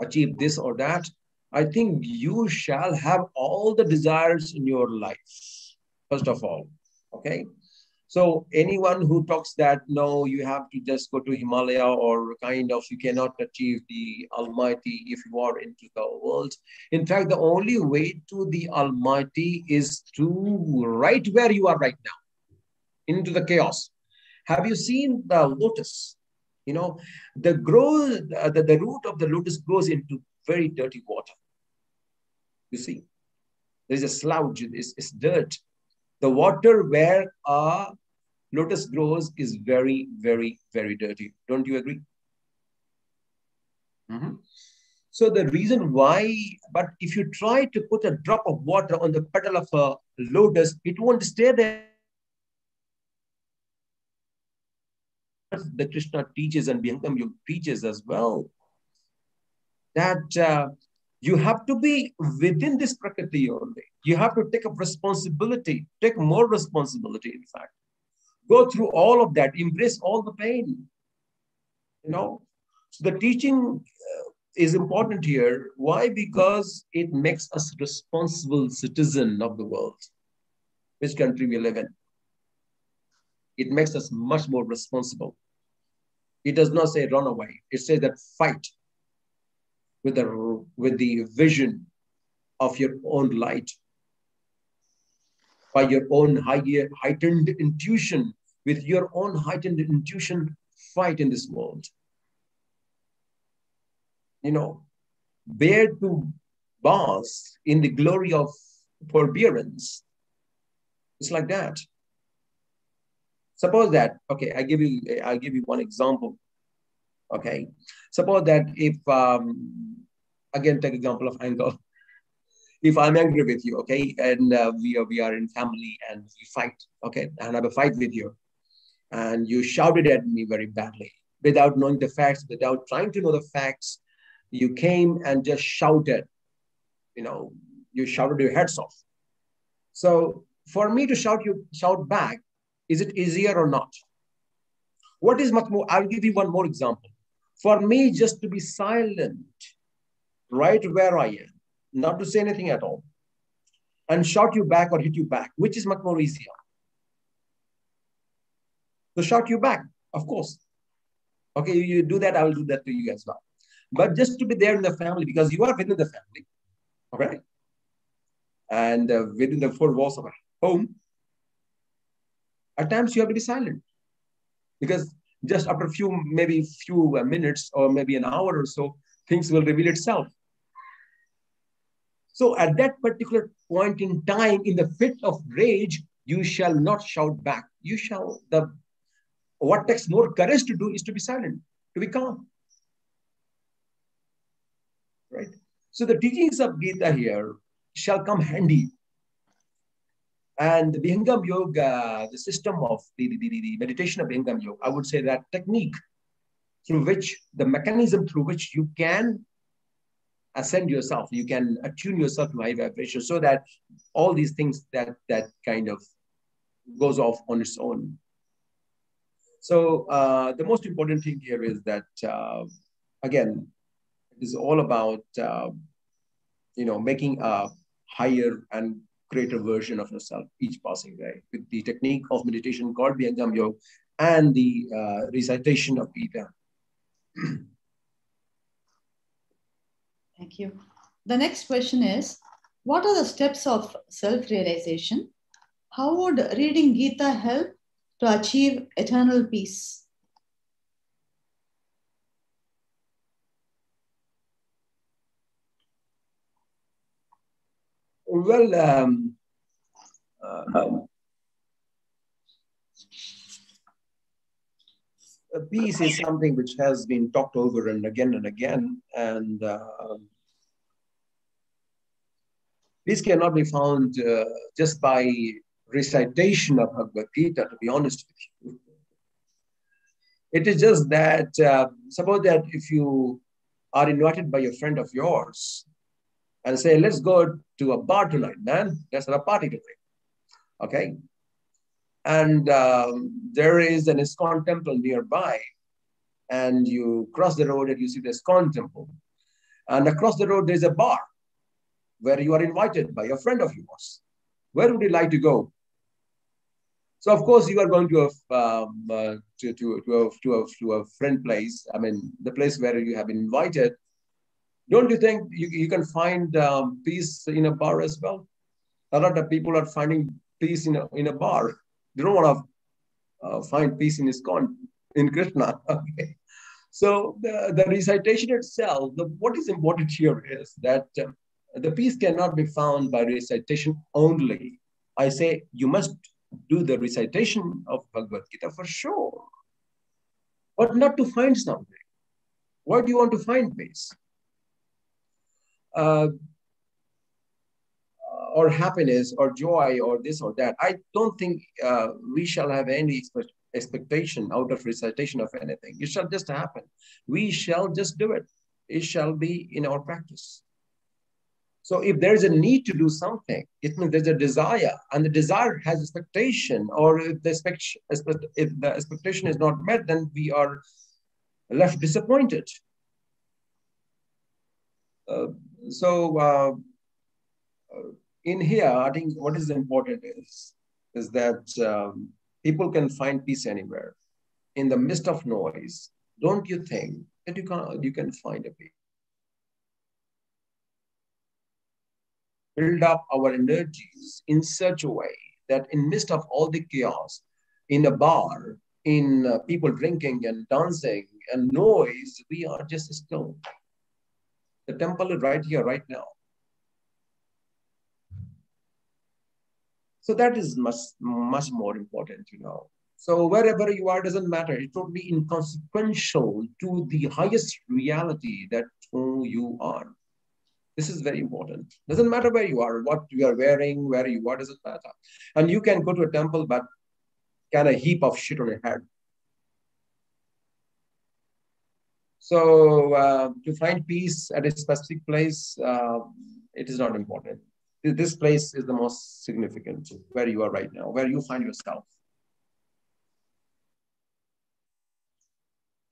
achieve this or that. I think you shall have all the desires in your life, first of all. Okay. So anyone who talks that, no, you have to just go to Himalaya, or kind of you cannot achieve the Almighty if you are into the world. In fact, the only way to the Almighty is to right where you are right now, into the chaos. Have you seen the lotus? You know, the root of the lotus grows into very dirty water. You see, there's a slouch, it's dirt. The water where a lotus grows is very, very, very dirty. Don't you agree? Mm-hmm. So the reason why, but if you try to put a drop of water on the petal of a lotus, it won't stay there. The Krishna teaches and Vihangam Yoga teaches as well, that you have to be within this Prakriti only. You have to take up responsibility, take more responsibility, in fact. Go through all of that, embrace all the pain. You know, so the teaching is important here. Why? Because it makes us responsible citizen of the world, which country we live in. It makes us much more responsible. It does not say run away. It says that fight with the vision of your own light, by your own heightened intuition, with your own heightened intuition, fight in this world. You know, bear to bask in the glory of forbearance. It's like that. Suppose that, okay, I'll give you one example. Okay, suppose that if, again, take example of anger. If I'm angry with you, okay, and we are in family and we fight, okay, and I have a fight with you, and you shouted at me very badly, without knowing the facts, without trying to know the facts, you came and just shouted, you shouted your heads off. So for me to shout back, is it easier or not? What is much more? I'll give you one more example. For me, just to be silent, right where I am, not to say anything at all, and shout you back or hit you back, which is much more easier? To shout you back, of course. Okay, you do that, I will do that to you as well. But just to be there in the family, because you are within the family, okay? And within the four walls of a home, at times you have to be silent. Because just after maybe few minutes or maybe an hour or so, things will reveal itself. So at that particular point in time, in the fit of rage, you shall not shout back. You shall, what takes more courage to do is to be silent, to be calm. Right? So the teachings of Gita here shall come handy. And the Vihangam Yoga, the system of the meditation of Vihangam Yoga, I would say that technique through which, the mechanism through which you can ascend yourself, you can attune yourself to high vibration, so that all these things that kind of goes off on its own. So the most important thing here is that, again, it is all about, making a higher and greater version of yourself each passing day with the technique of meditation called Vihangam Yoga and the recitation of Gita. Thank you. The next question is, what are the steps of self-realization? How would reading Gita help to achieve eternal peace? Well, peace is something which has been talked over and again, and peace cannot be found just by recitation of Bhagavad Gita, to be honest with you. It is just that, suppose that if you are invited by a friend of yours and say, let's go to a bar tonight, man. Let's have a party tonight. Okay. And there is an ISKCON temple nearby. And you cross the road and you see the ISKCON temple. And across the road, there's a bar where you are invited by a friend of yours. Where would you like to go? So, of course, you are going to a friend place. I mean, the place where you have been invited. Don't you think you can find peace in a bar as well? A lot of people are finding peace in a bar. They don't want to find peace in ISKCON, in Krishna. Okay. So the recitation itself, what is important here is that the peace cannot be found by recitation only. I say you must do the recitation of Bhagavad Gita for sure, but not to find something. Why do you want to find peace? Or happiness or joy or this or that. I don't think we shall have any expectation out of recitation of anything. It shall just happen. We shall just do it. It shall be in our practice. So if there is a need to do something, it means there's a desire, and the desire has expectation, or if the expectation is not met, then we are left disappointed. In here, I think what is important is that people can find peace anywhere. In the midst of noise, don't you think that you can find a peace? Build up our energies in such a way that in midst of all the chaos, in a bar, in people drinking and dancing and noise, we are just still. The temple is right here, right now. So that is much more important, So wherever you are, doesn't matter. It's totally inconsequential to the highest reality that who you are. This is very important. Doesn't matter where you are, what you are wearing, where you are, doesn't matter. And you can go to a temple, but kind of heap of shit on your head. So to find peace at a specific place, it is not important. This place is the most significant, where you are right now, where you find yourself.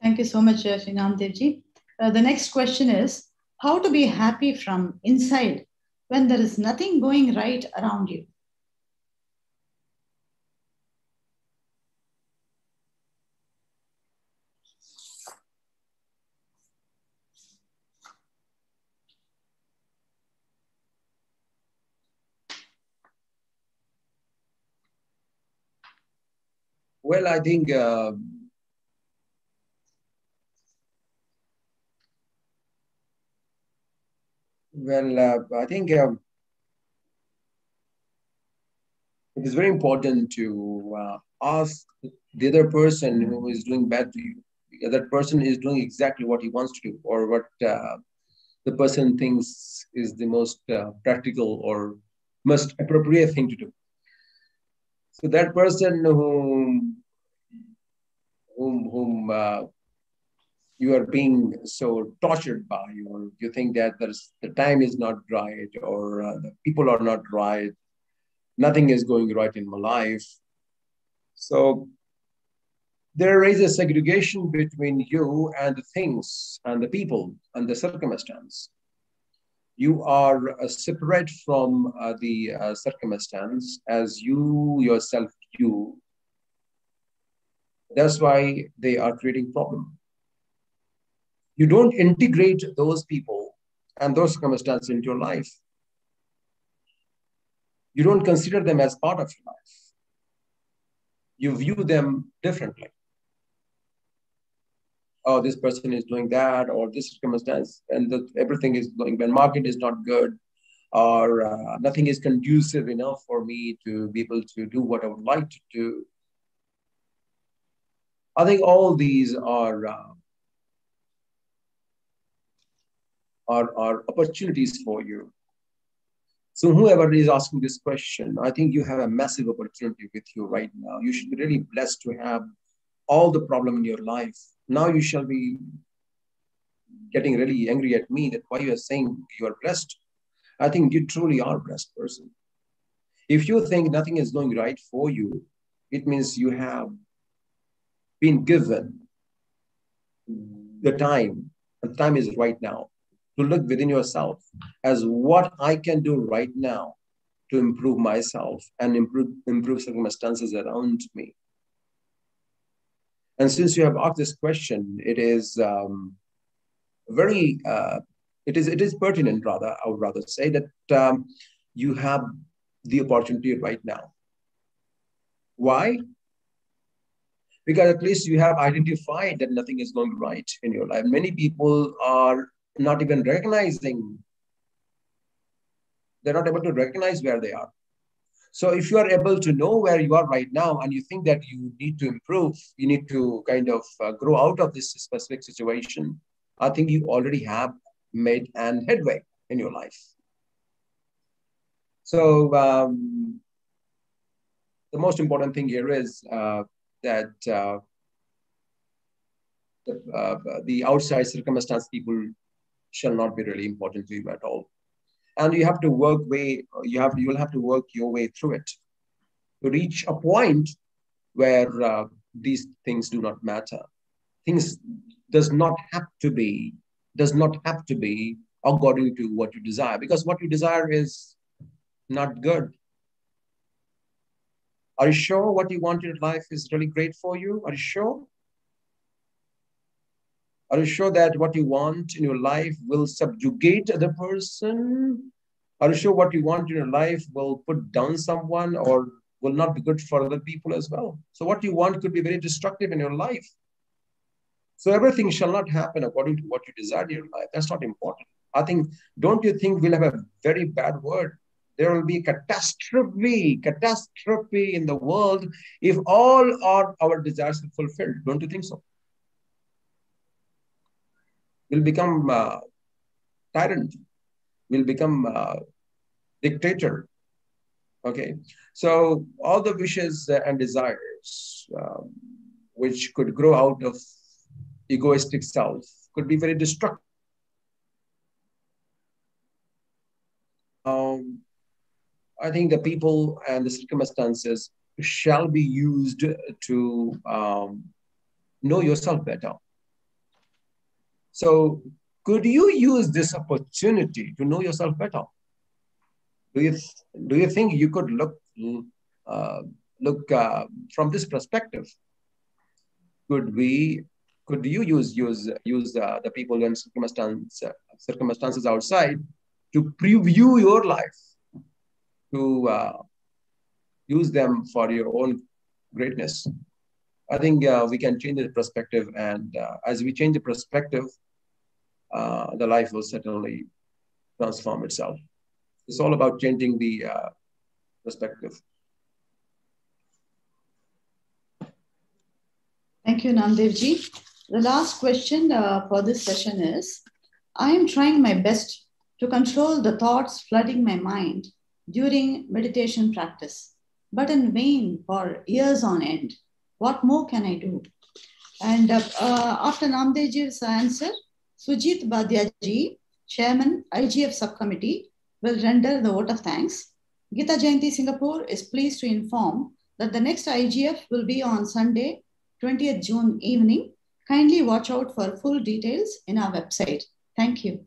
Thank you so much, Shri Naamdeo ji. The next question is, how to be happy from inside when there is nothing going right around you? Well, I think I think it is very important to ask the other person who is doing bad to you. The other person is doing exactly what he wants to do, or what the person thinks is the most practical or most appropriate thing to do. So that person whom you are being so tortured by, or you think that the time is not right, or the people are not right, nothing is going right in my life. So there is a segregation between you and the things and the people and the circumstance. You are separate from the circumstance as you yourself do. That's why they are creating problem. You don't integrate those people and those circumstances into your life. You don't consider them as part of your life. You view them differently. Oh, this person is doing that, or this circumstance, and everything is going, when market is not good, or nothing is conducive enough for me to be able to do what I would like to do. I think all these are opportunities for you. So whoever is asking this question, I think you have a massive opportunity with you right now. You should be really blessed to have all the problem in your life. Now you shall be getting really angry at me that why you are saying you are blessed. I think you truly are a blessed person. If you think nothing is going right for you, it means you have been given the time, and time is right now, to look within yourself as what I can do right now to improve myself and improve circumstances around me. And since you have asked this question, it is it is pertinent, rather, I would rather say that you have the opportunity right now. Why? Because at least you have identified that nothing is going right in your life. Many people are not even recognizing, they're not able to recognize where they are. So if you are able to know where you are right now and you think that you need to improve, you need to kind of grow out of this specific situation, I think you already have made an headway in your life. So the most important thing here is that the outside circumstance people shall not be really important to you at all. And you have to work you'll have to work your way through it to reach a point where these things do not matter. Things does not have to be according to what you desire, because what you desire is not good. Are you sure what you want in life is really great for you? Are you sure? Are you sure that what you want in your life will subjugate other person? Are you sure what you want in your life will put down someone or will not be good for other people as well? So what you want could be very destructive in your life. So everything shall not happen according to what you desire in your life. That's not important. I think, don't you think we'll have a very bad word? There will be catastrophe in the world if all our desires are fulfilled. Don't you think so? We'll become tyrant. We'll become dictator. Okay. So all the wishes and desires which could grow out of egoistic self could be very destructive. I think the people and the circumstances shall be used to know yourself better. So could you use this opportunity to know yourself better? Do you think you could look from this perspective? Could you use the people and circumstances outside to preview your life, to use them for your own greatness? I think we can change the perspective, and as we change the perspective, the life will certainly transform itself. It's all about changing the perspective. Thank you, Naamdeo ji. The last question for this session is, I am trying my best to control the thoughts flooding my mind during meditation practice, but in vain for years on end. What more can I do? And after Naamdeo ji's answer, Sujit Bhatia ji, Chairman, IGF Subcommittee, will render the vote of thanks. Gita Jayanti Singapore is pleased to inform that the next IGF will be on Sunday, 20th June evening. Kindly watch out for full details in our website. Thank you.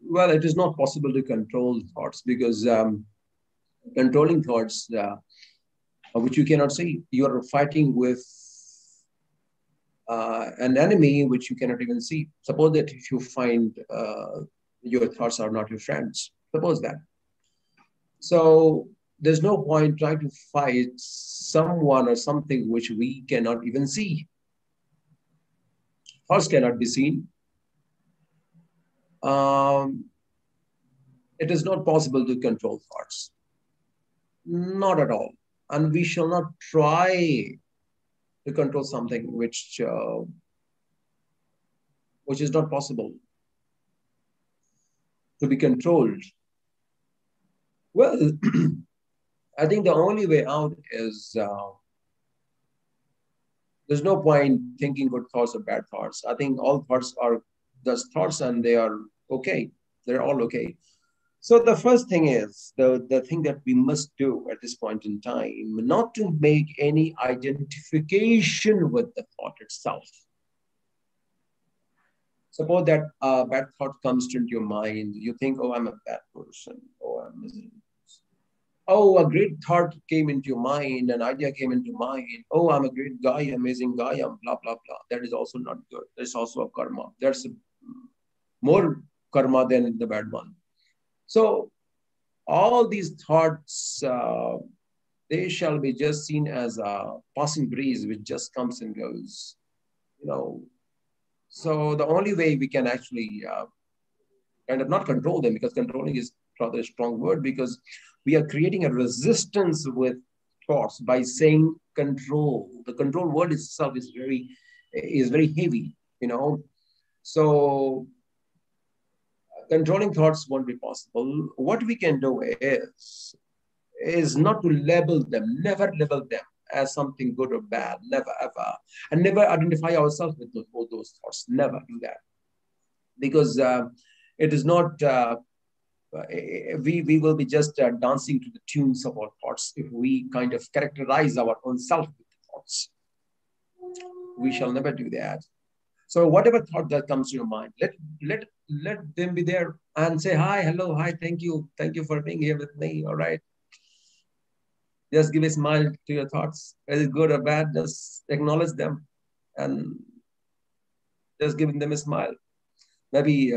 Well, it is not possible to control thoughts, because controlling thoughts, which you cannot see, you are fighting with an enemy which you cannot even see. Suppose that if you find your thoughts are not your friends, suppose that. So there's no point trying to fight someone or something which we cannot even see. Thoughts cannot be seen. It is not possible to control thoughts. Not at all. And we shall not try to control something which is not possible to be controlled. Well, I think the only way out is there's no point thinking good thoughts or bad thoughts. I think all thoughts are just thoughts and they are okay. They're all okay. So the first thing is, the thing that we must do at this point in time, not to make any identification with the thought itself. Suppose that a bad thought comes into your mind. You think, oh, I'm a bad person. Oh, I'm miserable. Oh, a great thought came into your mind, an idea came into mind. Oh, I'm a great guy, amazing guy, I'm blah, blah, blah. That is also not good. There's also a karma. There's more karma than the bad one. So all these thoughts, they shall be just seen as a passing breeze, which just comes and goes, you know. So the only way we can actually kind of not control them, because controlling is rather a strong word, because we are creating a resistance with thoughts by saying control. The control word itself is very heavy, you know. So controlling thoughts won't be possible. What we can do is not to label them, never label them as something good or bad, never ever, and never identify ourselves with those thoughts. Never do that, because it is not. We will be just dancing to the tunes of our thoughts if we kind of characterize our own self with the thoughts. We shall never do that. So whatever thought that comes to your mind, let them be there and say hi, hello, hi, thank you for being here with me. All right. Just give a smile to your thoughts. Is it good or bad? Just acknowledge them and just giving them a smile. Maybe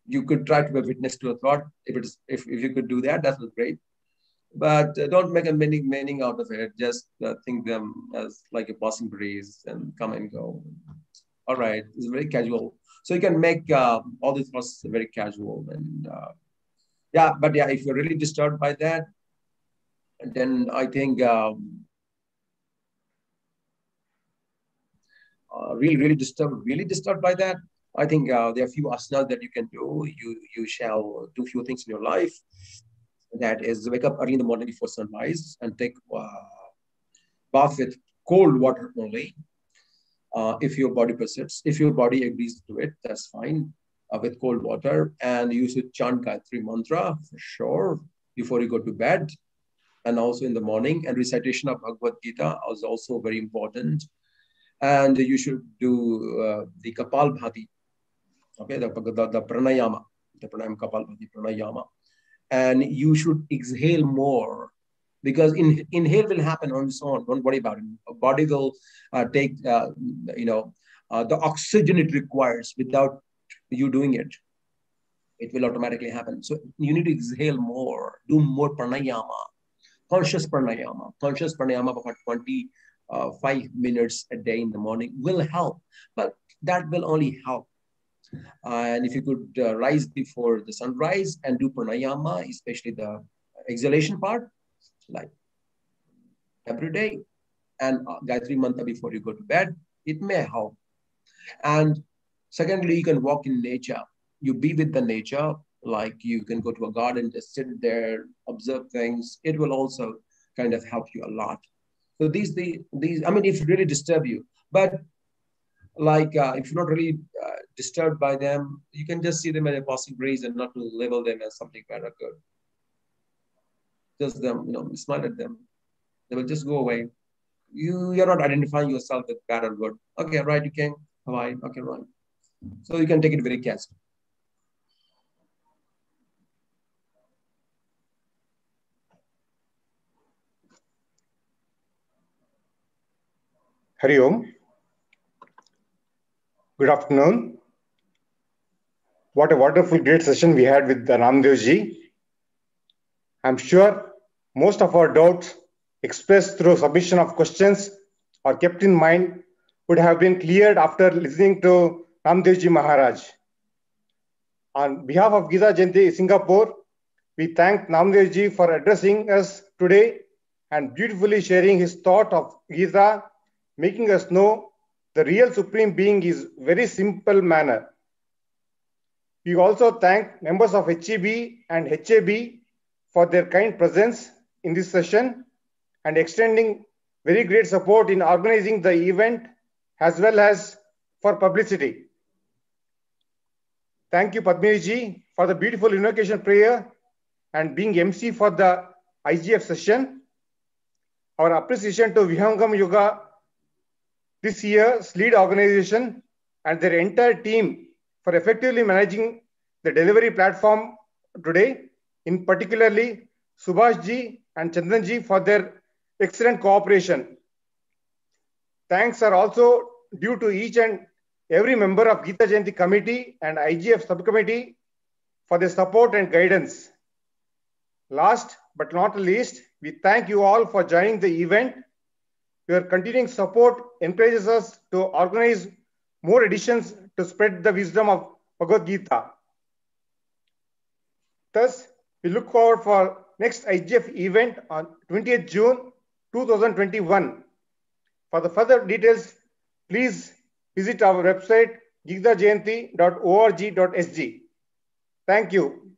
you could try to be a witness to a thought. If you could do that, that was great. But don't make a meaning out of it. Just think them as like a passing breeze and come and go. All right, it's very casual. So you can make all these thoughts very casual. And yeah, but yeah, if you're really disturbed by that, then I think really disturbed by that, I think there are a few asanas that you can do. You shall do few things in your life. That is, wake up early in the morning before sunrise and take bath with cold water only. If your body persists, if your body agrees to it, that's fine. With cold water, and you should chant Gayatri mantra for sure before you go to bed, and also in the morning. And recitation of Bhagavad Gita is also very important. And you should do the Kapalbhati, okay, the pranayama, the pranayama Kapalbhati pranayama, and you should exhale more. Because inhale will happen on its own. Don't worry about it. Body will take, the oxygen it requires without you doing it. It will automatically happen. So you need to exhale more. Do more pranayama. Conscious pranayama for 25 minutes a day in the morning will help. But that will only help. And if you could rise before the sunrise and do pranayama, especially the exhalation part, like every day, and Gayatri mantra before you go to bed, it may help. And secondly, you can walk in nature. You be with the nature, like you can go to a garden, just sit there, observe things. It will also kind of help you a lot. So these, I mean, if it really disturb you, but like if you're not really disturbed by them, you can just see them as a passing breeze and not to label them as something bad or good. Just them, smile at them. They will just go away. You're not identifying yourself with bad or good. Okay, right, you can. Bye. Okay, right. So you can take it very casually. Hari Om. Good afternoon. What a wonderful, great session we had with Naamdeo ji. I'm sure most of our doubts expressed through submission of questions or kept in mind would have been cleared after listening to Naamdeo ji Maharaj. On behalf of Gita Jayanti Singapore, we thank Naamdeo ji for addressing us today and beautifully sharing his thought of Gita, making us know the real Supreme Being is very simple manner. We also thank members of HEB and HAB for their kind presence in this session and extending very great support in organizing the event as well as for publicity. Thank you, Padmini ji, for the beautiful invocation prayer and being MC for the IGF session. Our appreciation to Vihangam Yoga this year's lead organization and their entire team for effectively managing the delivery platform today, in particularly Subhash ji and Chandan ji for their excellent cooperation. Thanks are also due to each and every member of Gita Jayanti Committee and IGF Subcommittee for their support and guidance. Last but not least, we thank you all for joining the event. Your continuing support encourages us to organize more editions to spread the wisdom of Bhagavad Gita. Thus, we look forward for next IGF event on 20th June 2021. For the further details, please visit our website gitajayanti.org.sg. Thank you.